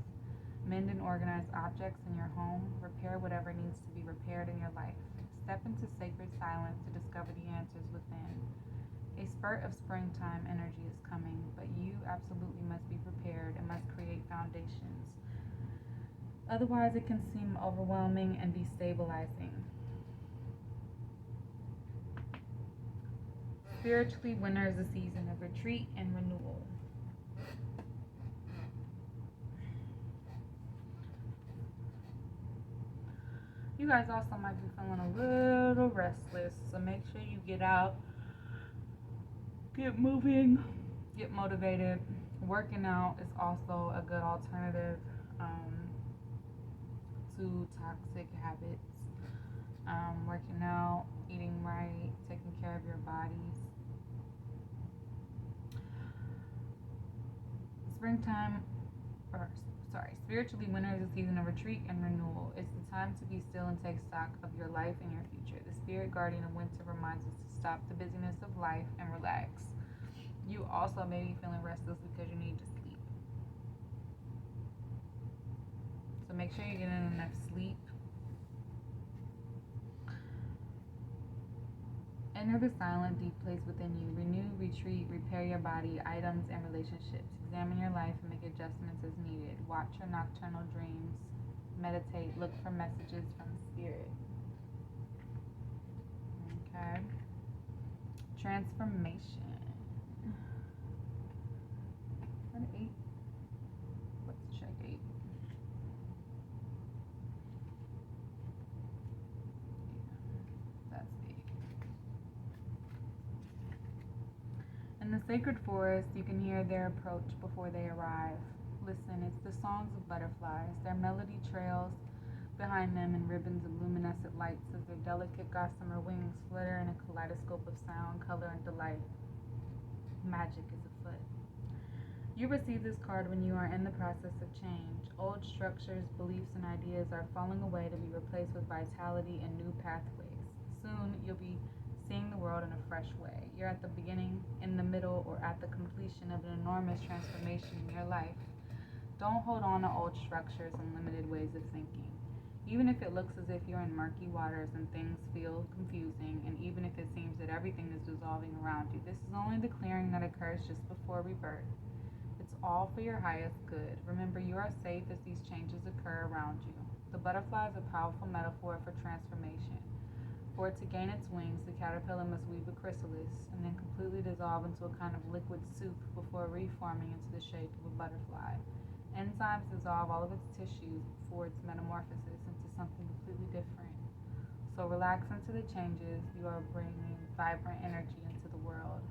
Mend and organize objects in your home. Repair whatever needs to be repaired in your life. Step into sacred silence to discover the answers within. A spurt of springtime energy is coming, but you absolutely must be prepared and must create foundations. Otherwise, it can seem overwhelming and destabilizing. Spiritually, winter is a season of retreat and renewal. You guys also might be feeling a little restless, so make sure you get out, get moving, get motivated. Working out is also a good alternative to toxic habits. Working out, eating right, taking care of your bodies. Spiritually, winter is a season of retreat and renewal. It's the time to be still and take stock of your life and your future. The spirit guardian of winter reminds us to stop the busyness of life and relax. You also may be feeling restless because you need to sleep. So make sure you're getting enough sleep. Enter the silent, deep place within you. Renew, retreat, repair your body, items, and relationships. Examine your life and make adjustments as needed. Watch your nocturnal dreams. Meditate. Look for messages from spirit. Okay. Transformation. Is that an 8? Let's check 8. That's 8. In the sacred forest, you can hear their approach before they arrive. Listen, it's the songs of butterflies. Their melody trails behind them in ribbons of luminescent lights as their delicate gossamer wings flutter in a kaleidoscope of sound, color, and delight. Magic is afoot. You receive this card when you are in the process of change. Old structures, beliefs, and ideas are falling away to be replaced with vitality and new pathways. Soon, you'll be seeing the world in a fresh way. You're at the beginning, in the middle, or at the completion of an enormous transformation in your life. Don't hold on to old structures and limited ways of thinking. Even if it looks as if you're in murky waters and things feel confusing, and even if it seems that everything is dissolving around you, this is only the clearing that occurs just before rebirth. It's all for your highest good. Remember, you are safe as these changes occur around you. The butterfly is a powerful metaphor for transformation. For it to gain its wings, the caterpillar must weave a chrysalis and then completely dissolve into a kind of liquid soup before reforming into the shape of a butterfly. Enzymes dissolve all of its tissues before its metamorphosis into something completely different. So relax into the changes. You are bringing vibrant energy into the world.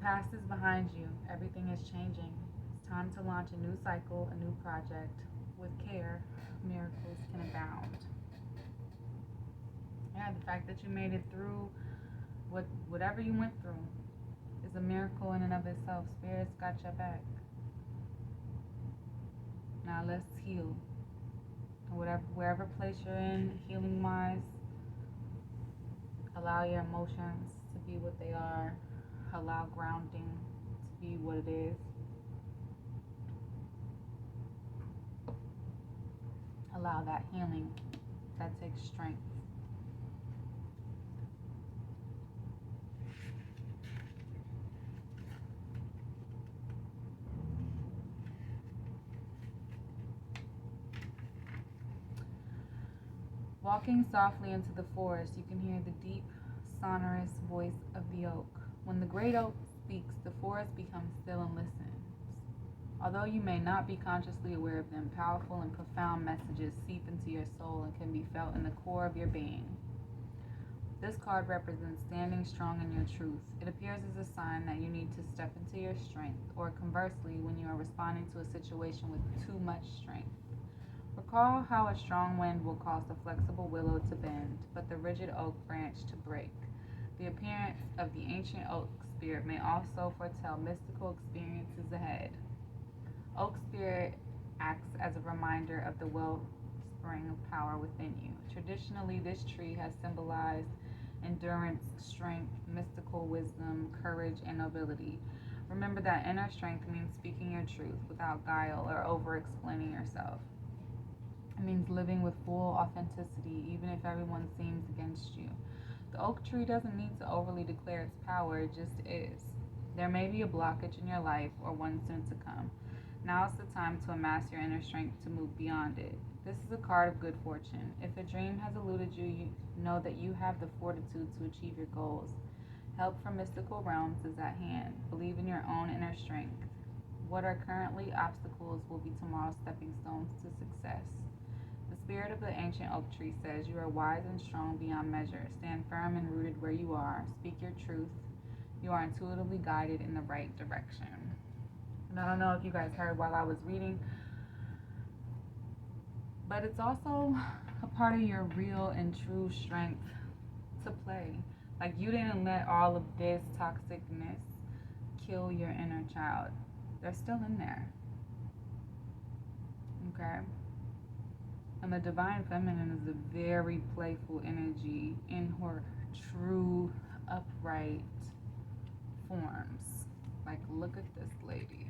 Past is behind you. Everything is changing. It's time to launch a new cycle, a new project. With care, miracles can abound. Yeah, the fact that you made it through whatever you went through is a miracle in and of itself. Spirit's got your back. Now let's heal. Wherever place you're in, healing wise, allow your emotions to be what they are. Allow grounding to be what it is. Allow that healing that takes strength. Walking softly into the forest, you can hear the deep, sonorous voice of the oak. When the great oak speaks, the forest becomes still and listens. Although you may not be consciously aware of them, powerful and profound messages seep into your soul and can be felt in the core of your being. This card represents standing strong in your truth. It appears as a sign that you need to step into your strength, or conversely, when you are responding to a situation with too much strength. Recall how a strong wind will cause the flexible willow to bend, but the rigid oak branch to break. The appearance of the ancient oak spirit may also foretell mystical experiences ahead. Oak spirit acts as a reminder of the wellspring of power within you. Traditionally, this tree has symbolized endurance, strength, mystical wisdom, courage, and nobility. Remember that inner strength means speaking your truth without guile or over explaining yourself. It means living with full authenticity, even if everyone seems against you. The oak tree doesn't need to overly declare its power, it just is. There may be a blockage in your life or one soon to come. Now is the time to amass your inner strength to move beyond it. This is a card of good fortune. If a dream has eluded you, you know that you have the fortitude to achieve your goals. Help from mystical realms is at hand. Believe in your own inner strength. What are currently obstacles will be tomorrow's stepping stones to success. The spirit of the ancient oak tree says, you are wise and strong beyond measure. Stand firm and rooted where you are. Speak your truth. You are intuitively guided in the right direction. And I don't know if you guys heard while I was reading, but it's also a part of your real and true strength to play. Like, you didn't let all of this toxicness kill your inner child. They're still in there. Okay? And the divine feminine is a very playful energy in her true, upright forms. Like, look at this lady.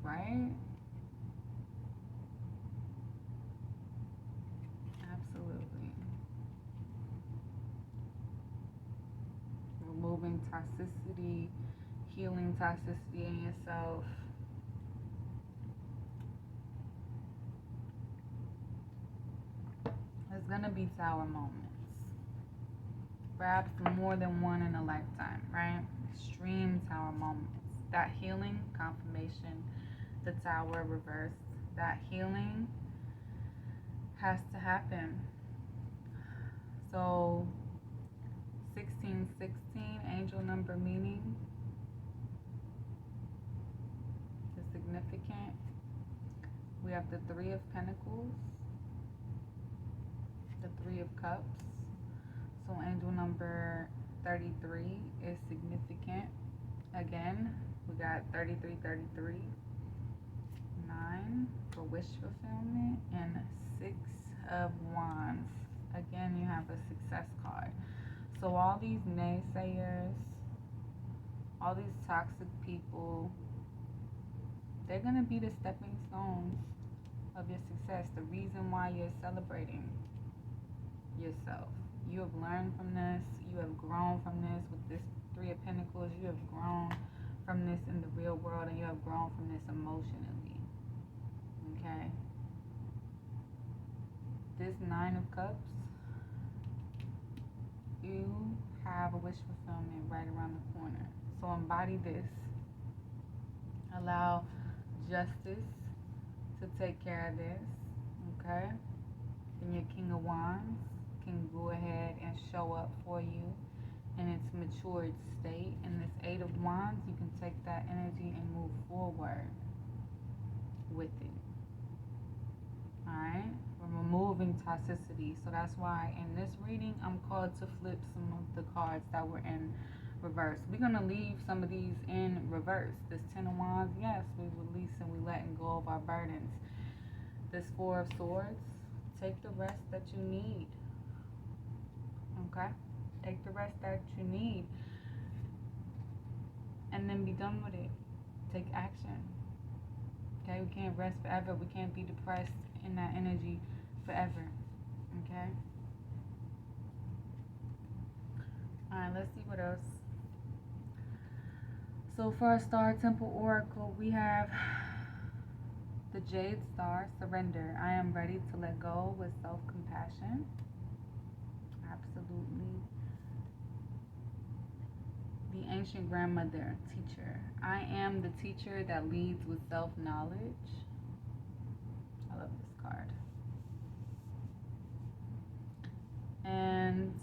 Right? Absolutely. Removing toxicity, healing toxicity in yourself. There's gonna be sour moments. Perhaps more than one in a lifetime, right? Extreme sour moments. That healing, confirmation, the tower reverse, that healing has to happen. So 1616, angel number meaning is significant. We have the Three of Pentacles, the Three of Cups. So angel number 33 is significant. Again, we got 3333, 9 for wish fulfillment, and 6 of Wands. Again, you have a success card. So all these naysayers, all these toxic people, they're going to be the stepping stones of your success. The reason why you're celebrating yourself. You have learned from this. You have grown from this with this Three of Pentacles. You have grown from this in the real world, and you have grown from this emotionally. Okay? This Nine of Cups, you have a wish fulfillment right around the corner. So embody this. Allow justice to take care of this. Okay? Then your King of Wands can go ahead and show up for you in its matured state. In this Eight of Wands, you can take that energy and move forward with it. Alright? We're removing toxicity. So that's why in this reading, I'm called to flip some of the cards that were in reverse. We're going to leave some of these in reverse. This Ten of Wands, yes, we release and we letting go of our burdens. This Four of Swords, take the rest that you need. Okay? Take the rest that you need. And then be done with it. Take action. Okay? We can't rest forever. We can't be depressed in that energy forever. Okay? Alright, let's see what else. So for our Star Temple Oracle, we have the Jade Star, surrender. I am ready to let go with self-compassion. Absolutely. The Ancient Grandmother, teacher. I am the teacher that leads with self-knowledge. I love this card. And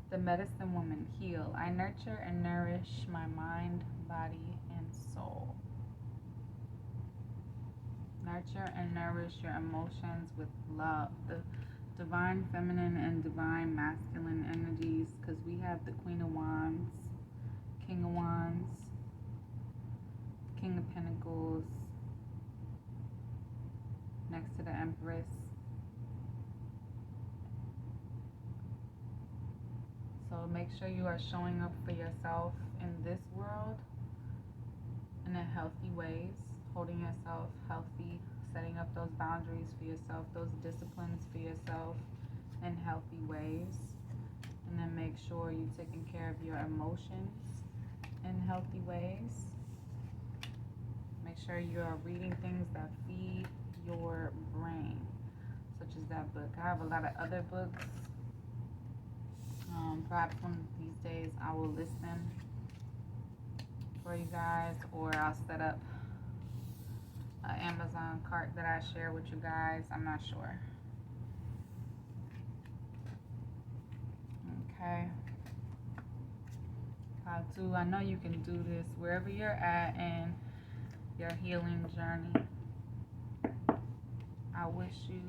the Medicine Woman, heal. I nurture and nourish my mind, body, and soul. Nurture and nourish your emotions with love. The divine feminine and divine masculine energies, because we have the Queen of Wands, King of Wands, King of Pentacles, the Empress. So make sure you are showing up for yourself in this world in a healthy ways, holding yourself healthy, setting up those boundaries for yourself, those disciplines for yourself in healthy ways. And then make sure you're taking care of your emotions in healthy ways. Make sure you're reading things that feed your brain, such as that book. I have a lot of other books. Perhaps one of these days I will list them for you guys, or I'll set up an Amazon cart that I share with you guys. I'm not sure. Okay. How to, I know you can do this wherever you're at in your healing journey. I wish you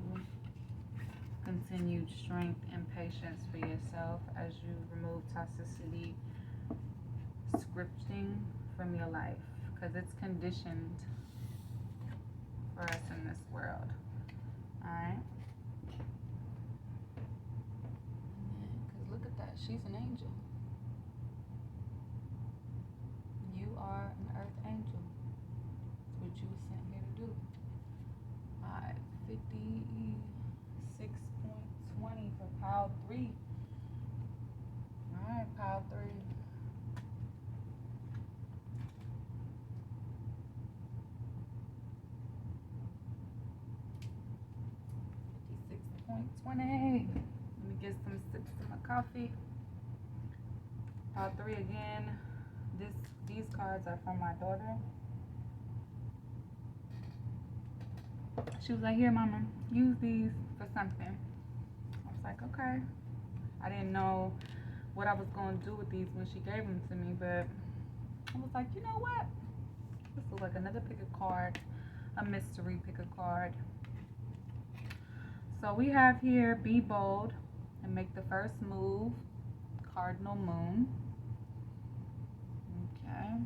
continued strength and patience for yourself as you remove toxicity scripting from your life, because it's conditioned for us in this world. Alright? Because look at that, she's an angel. You are an earth angel. That's what you were sent here to do. Alright, 56.20 for pile 3. Alright, pile 3. .20. Let me get some sips of my coffee. Pile 3 again. These cards are from my daughter. She was like, "Here, Mama, use these for something." I was like, "Okay." I didn't know what I was going to do with these when she gave them to me, but I was like, you know what? This looks like another pick a card, a mystery pick a card. So we have here, be bold and make the first move, cardinal moon. Okay.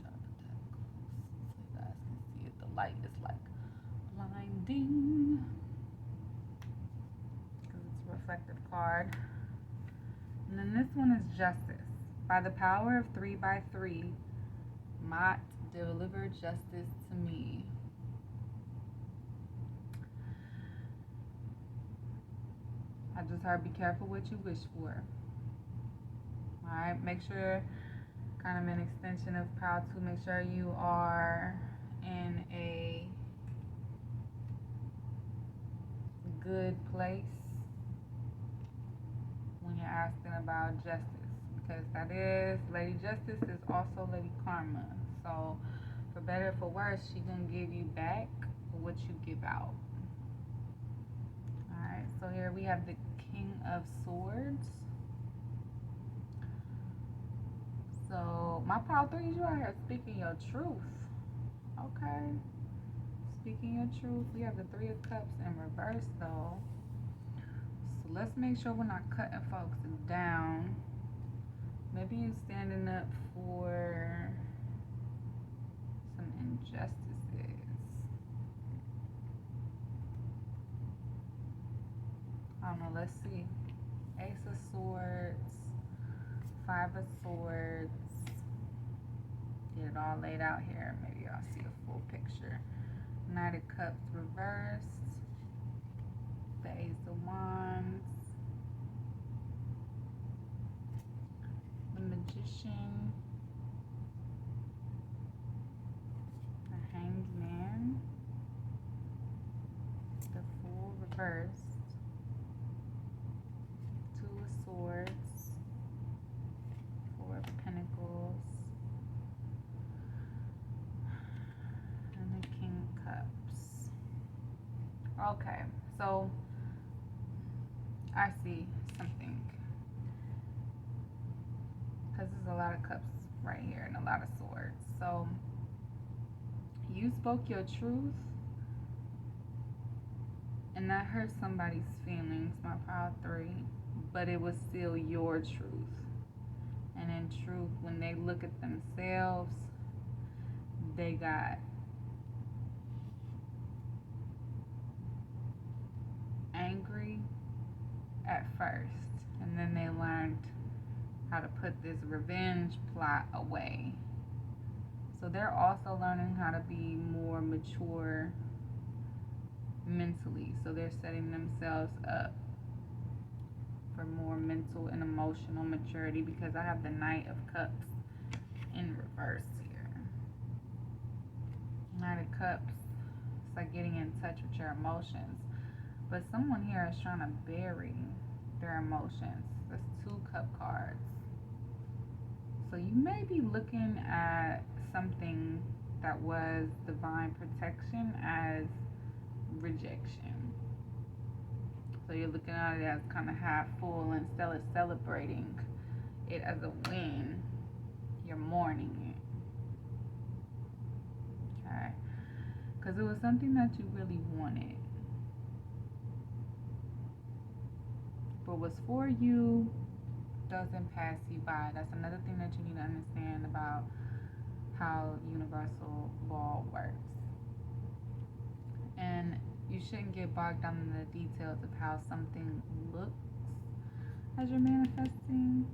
Try to put that close so you guys can see it. The light is like blinding because it's a reflective card. And then this one is justice. By the power of 3 by 3, Mott deliver justice to me. I just heard be careful what you wish for. Alright, make sure, kind of an extension of pile 2, make sure you are in a good place when you're asking about justice, because that is, Lady Justice is also Lady Karma. So for better or for worse, she gonna give you back what you give out. Alright, so here we have the King of Swords. So my pile 3s, you out here speaking your truth. Okay. Speaking your truth. We have the 3 of Cups in reverse though. So let's make sure we're not cutting folks down. Maybe you standing up for some injustices. I don't know, let's see. Ace of Swords, 5 of Swords. Get it all laid out here. Maybe I'll see a full picture. Knight of Cups reversed. The Ace of Wands. The Magician. The Hanged Man. The Fool reversed. 2 of Swords. 4 of Pentacles. And the King of Cups. Okay, so I see something, because there's a lot of cups right here and a lot of swords. So you spoke your truth, and that hurt somebody's feelings, my pile 3, but it was still your truth. And in truth, when they look at themselves, they got angry at first, and then they learned how to put this revenge plot away. So they're also learning how to be more mature mentally. So they're setting themselves up for more mental and emotional maturity, because I have the Knight of Cups in reverse here. Knight of Cups, it's like getting in touch with your emotions. But someone here is trying to bury their emotions. That's 2 cup cards. So you may be looking at something that was divine protection as rejection. So you're looking at it as kind of half full, and instead of celebrating it as a win, you're mourning it. Okay? Because it was something that you really wanted, but what's for you doesn't pass you by. That's another thing that you need to understand about how universal law works. And you shouldn't get bogged down in the details of how something looks as you're manifesting.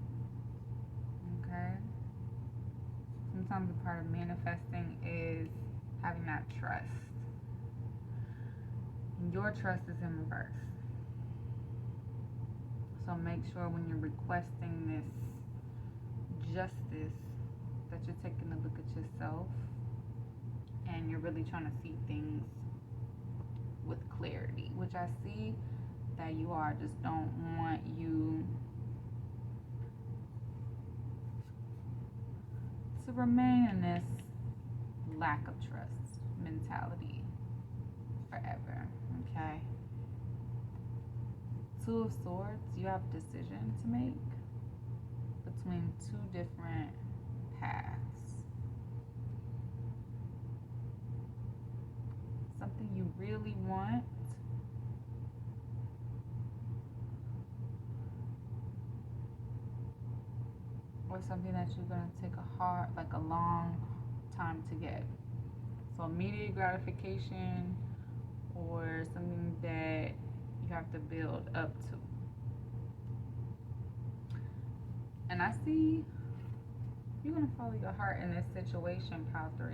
Okay? Sometimes a part of manifesting is having that trust. And your trust is in reverse. So make sure when you're requesting this justice that you're taking a look at yourself and you're really trying to see things with clarity, which I see that you are. Just don't want you to remain in this lack of trust mentality forever. Okay? 2 of Swords, you have a decision to make between 2 different paths. Something you really want, or something that you're going to take a long time to get. So immediate gratification, or something that you have to build up to. And I see you're going to follow your heart in this situation, Pile 3.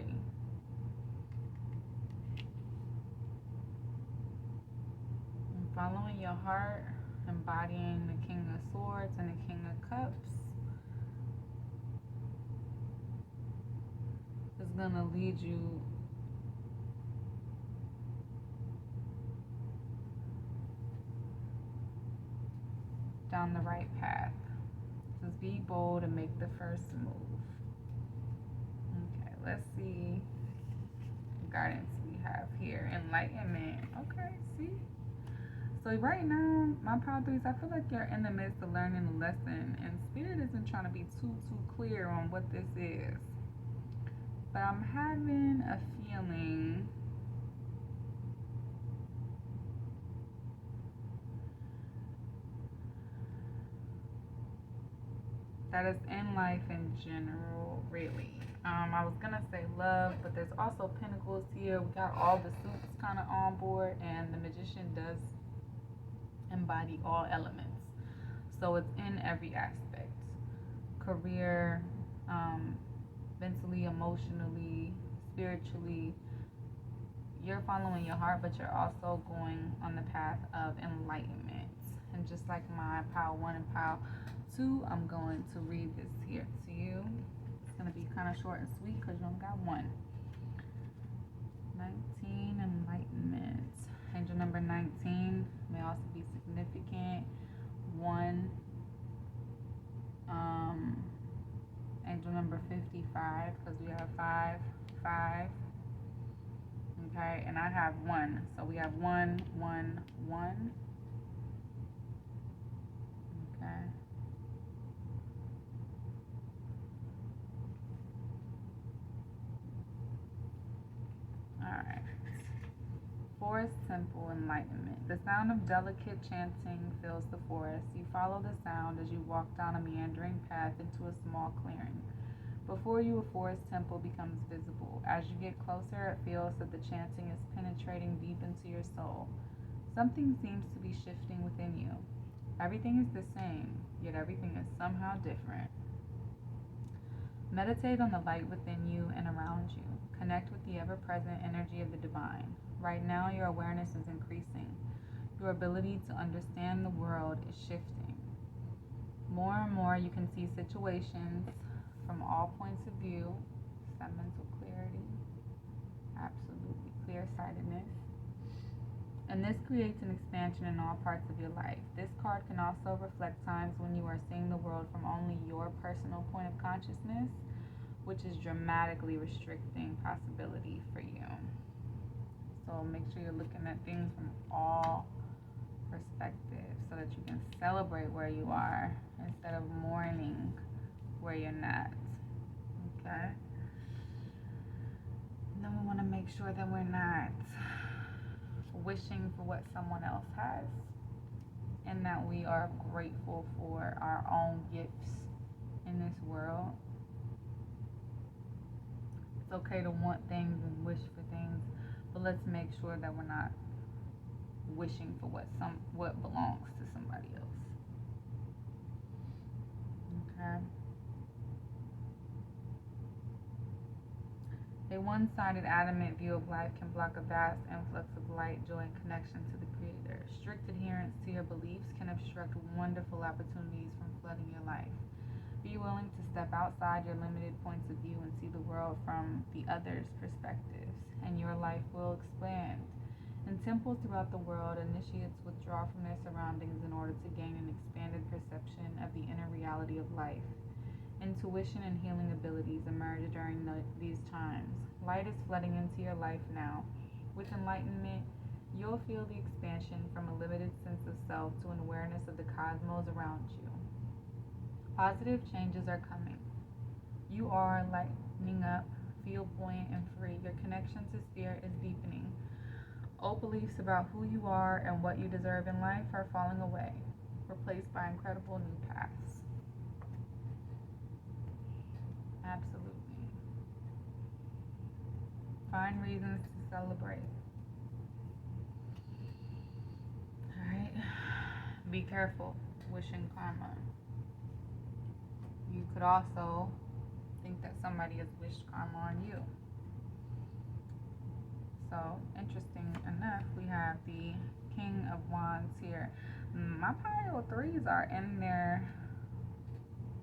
And following your heart, embodying the King of Swords and the King of Cups, is going to lead you down the right path. Just be bold and make the first move. Okay, let's see what guidance we have here. Enlightenment. Okay, see? So right now, my Pile 3s, I feel like you're in the midst of learning a lesson, and Spirit isn't trying to be too clear on what this is. But I'm having a feeling that is in life in general, really. I was gonna say love, but there's also Pentacles here. We got all the suits kind of on board, and the Magician does embody all elements. So it's in every aspect. Career, mentally, emotionally, spiritually. You're following your heart, but you're also going on the path of enlightenment. And just like my Pile 1 and Pile 2, I'm going to read this here to you. It's going to be kind of short and sweet because you only got 1. 19, enlightenment. Angel number 19 may also be significant. 1. Angel number 55, because we have 5, 5. Okay, and I have 1. So we have 1, 1, 1. Okay. Alright. Forest Temple Enlightenment. The sound of delicate chanting fills the forest. You follow the sound as you walk down a meandering path into a small clearing. Before you, a forest temple becomes visible. As you get closer, it feels that the chanting is penetrating deep into your soul. Something seems to be shifting within you. Everything is the same, yet everything is somehow different. Meditate on the light within you and around you. Connect with the ever present energy of the divine. Right now, your awareness is increasing. Your ability to understand the world is shifting. More and more, you can see situations from all points of view. It's that mental clarity, absolutely clear sightedness. And this creates an expansion in all parts of your life. This card can also reflect times when you are seeing the world from only your personal point of consciousness, which is dramatically restricting possibility for you. So make sure you're looking at things from all perspectives so that you can celebrate where you are instead of mourning where you're not. Okay? And then we want to make sure that we're not wishing for what someone else has, and that we are grateful for our own gifts in this world. It's okay to want things and wish for things, but let's make sure that we're not wishing for what belongs to somebody else. Okay? A one-sided, adamant view of life can block a vast influx of light, joy, and connection to the Creator. Strict adherence to your beliefs can obstruct wonderful opportunities from flooding your life. Be willing to step outside your limited points of view and see the world from the other's perspectives, and your life will expand. In temples throughout the world, initiates withdraw from their surroundings in order to gain an expanded perception of the inner reality of life. Intuition and healing abilities emerge during these times. Light is flooding into your life now. With enlightenment, you'll feel the expansion from a limited sense of self to an awareness of the cosmos around you. Positive changes are coming. You are lightening up, feel buoyant and free. Your connection to spirit is deepening. Old beliefs about who you are and what you deserve in life are falling away, replaced by incredible new paths. Absolutely. Find reasons to celebrate. Alright. Be careful wishing karma. You could also think that somebody has wished karma on you. So, interesting enough, we have the King of Wands here. My pile 3s are in their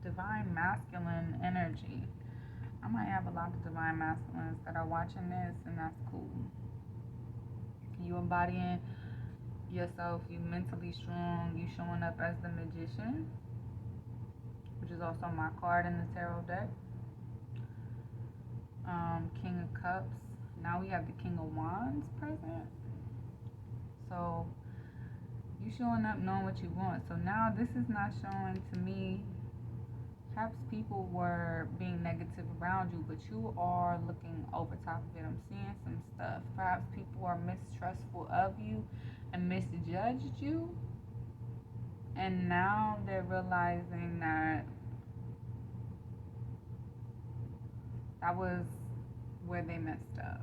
divine masculine energy. I might have a lot of divine masculines that are watching this, and that's cool. You embodying yourself, you mentally strong, you showing up as the Magician, which is also my card in the tarot deck. King of Cups. Now we have the King of Wands present. So you showing up knowing what you want. So now this is not showing to me, perhaps people were being negative around you, but you are looking over top of it. I'm seeing some stuff. Perhaps people are mistrustful of you and misjudged you. And now they're realizing that that was where they messed up.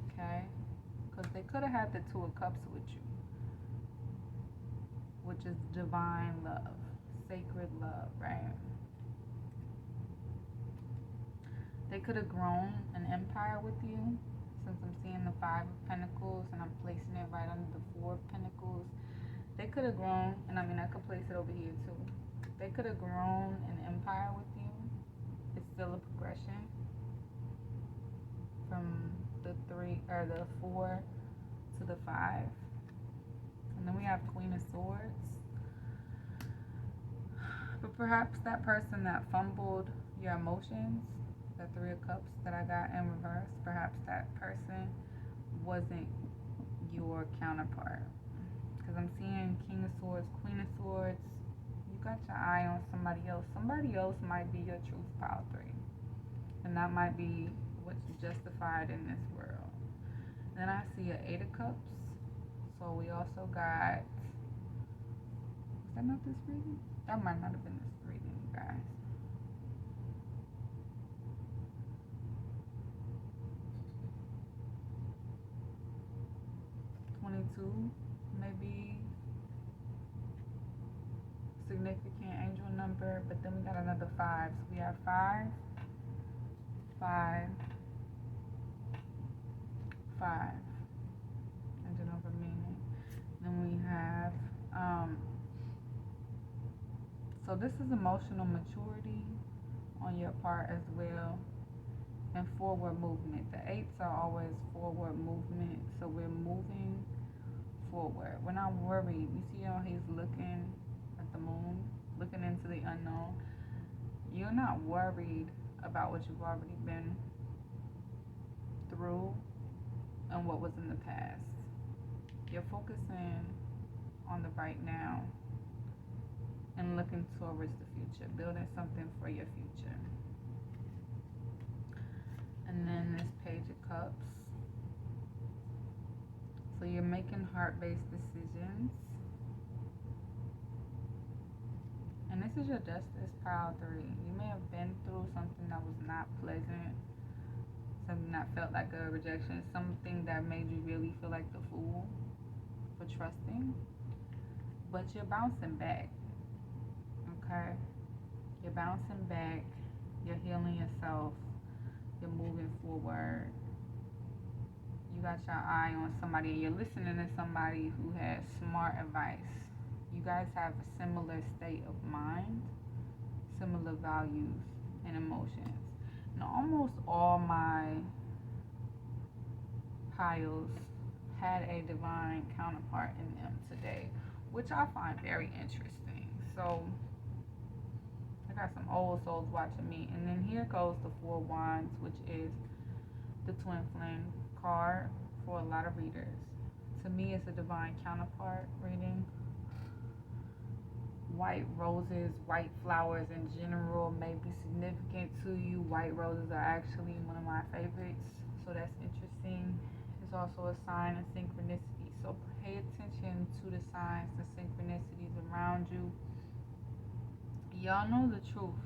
Okay? Because they could have had the Two of Cups with you, which is divine love, sacred love, right? They could have grown an empire with you, since I'm seeing the Five of Pentacles and I'm placing it right under the Four of Pentacles. They could have grown, and I mean I could place it over here too. They could have grown an empire with you. It's still a progression from the 4 to the 5. And then we have Queen of Swords. But perhaps that person that fumbled your emotions, the Three of Cups that I got in reverse, perhaps that person wasn't your counterpart. Because I'm seeing King of Swords, Queen of Swords. You got your eye on somebody else. Somebody else might be your truth pile 3. And that might be what's justified in this world. Then I see an 8 of Cups. So we also got, was that not this reading? That might not have been this reading, you guys. 22 maybe significant angel number, but then we got another 5. So we have 5, 5, 5. Angel number meaning. Then we have so this is emotional maturity on your part as well, and forward movement. The 8s are always forward movement, so we're moving forward. We're not worried. You see how he's looking at the moon, looking into the unknown. You're not worried about what you've already been through and what was in the past. You're focusing on the right now and looking towards the future, building something for your future. And then this Page of Cups. So you're making heart-based decisions. And this is your Justice, Pile 3. You may have been through something that was not pleasant, something that felt like a rejection, something that made you really feel like the fool for trusting. But you're bouncing back, okay? You're bouncing back. You're healing yourself. You're moving forward. You got your eye on somebody, and you're listening to somebody who has smart advice. You guys have a similar state of mind, similar values and emotions. And almost all my piles had a divine counterpart in them today, which I find very interesting. So I got some old souls watching me. And then here goes the 4 Wands, which is the Twin Flame card for a lot of readers. To me, it's a divine counterpart reading. White roses, white flowers in general may be significant to you. White roses are actually one of my favorites, so that's interesting. It's also a sign of synchronicity, so pay attention to the signs, the synchronicities around you. Y'all know the truth.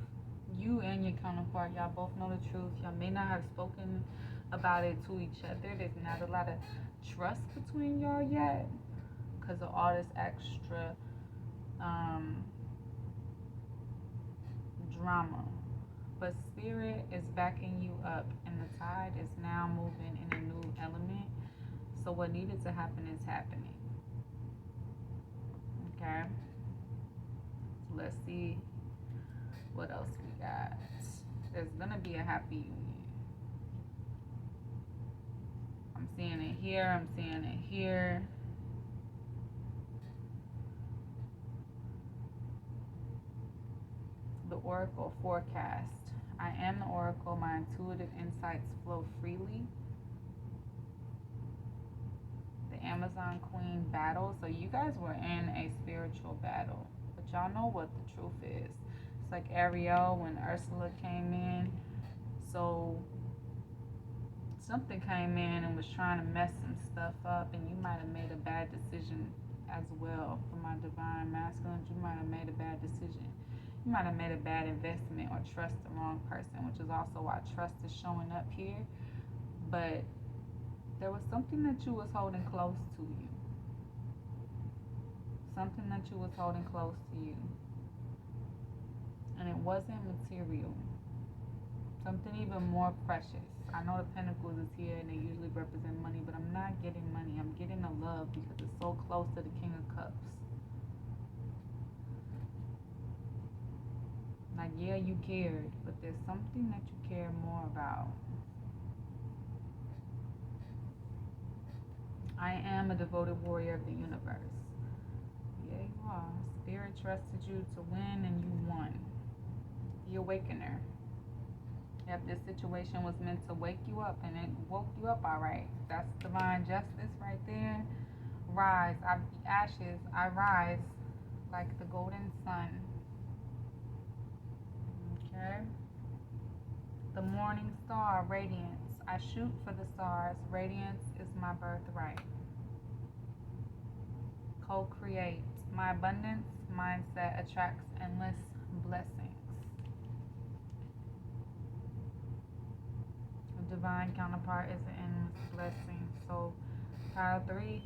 You and your counterpart, y'all both know the truth. Y'all may not have spoken about it to each other. There's not a lot of trust between y'all yet because of all this extra drama. But Spirit is backing you up, and the tide is now moving in a new element. So what needed to happen is happening. Okay? So let's see what else we got. There's gonna be a happy union. I'm seeing it here. I'm seeing it here. The Oracle forecast. I am the Oracle. My intuitive insights flow freely. The Amazon Queen battle. So you guys were in a spiritual battle, but y'all know what the truth is. It's like Ariel when Ursula came in. So something came in and was trying to mess some stuff up, and you might have made a bad decision as well. For my divine masculine, you might have made a bad decision. You might have made a bad investment or trust the wrong person, which is also why trust is showing up here. But there was something that you was holding close to you. Something that you was holding close to you. And it wasn't material. Something even more precious. I know the Pentacles is here and they usually represent money, but I'm not getting money. I'm getting a love because it's so close to the King of Cups. Like, yeah, you cared, but there's something that you care more about. I am a devoted warrior of the universe. Yeah, you are. Spirit trusted you to win and you won. The Awakener. Yep, this situation was meant to wake you up, and it woke you up all right. That's divine justice right there. Rise. Out of the ashes, I rise like the golden sun. Okay. The morning star, radiance. I shoot for the stars. Radiance is my birthright. Co-create. My abundance mindset attracts endless blessings. A divine counterpart is an endless blessing. So, pile 3,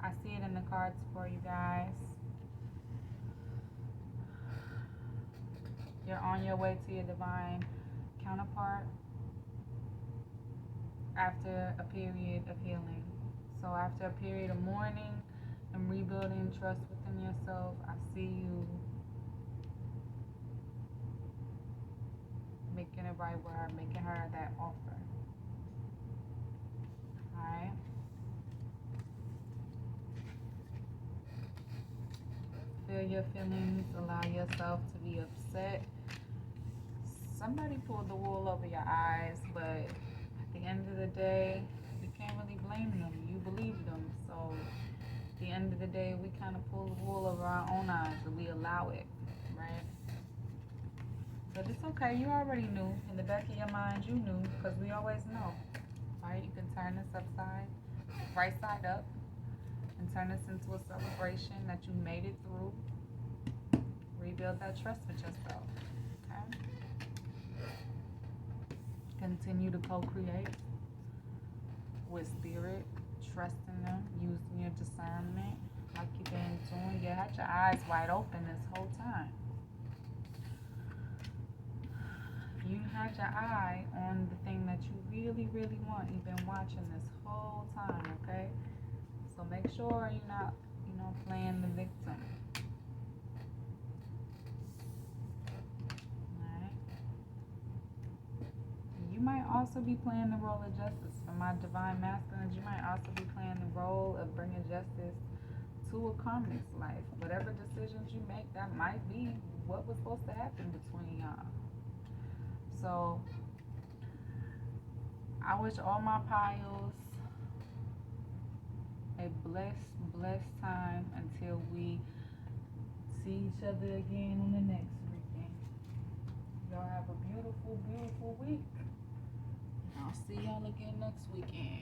I see it in the cards for you guys. You're on your way to your divine counterpart after a period of healing. So after a period of mourning and rebuilding trust within yourself, I see you making it right with her, making her that offer. Alright? Feel your feelings, allow yourself to be upset. Somebody pulled the wool over your eyes, but at the end of the day, you can't really blame them. You believe them. So at the end of the day, we kind of pull the wool over our own eyes and we allow it, right? But it's okay. You already knew. In the back of your mind, you knew, because we always know, right? You can turn this right side up, and turn this into a celebration that you made it through. Rebuild that trust with yourself. Okay? Continue to co-create with spirit, trusting them, using your discernment like you've been doing. You had your eyes wide open this whole time. You had your eye on the thing that you really, really want. You've been watching this whole time, okay? So make sure you're not, playing the victim. Alright? You might also be playing the role of justice. For my divine masculines, you might also be playing the role of bringing justice to a karmic's life. Whatever decisions you make, that might be what was supposed to happen between y'all. So I wish all my piles a blessed time until we see each other again on the next weekend. Y'all have a beautiful week. I'll see y'all again next weekend.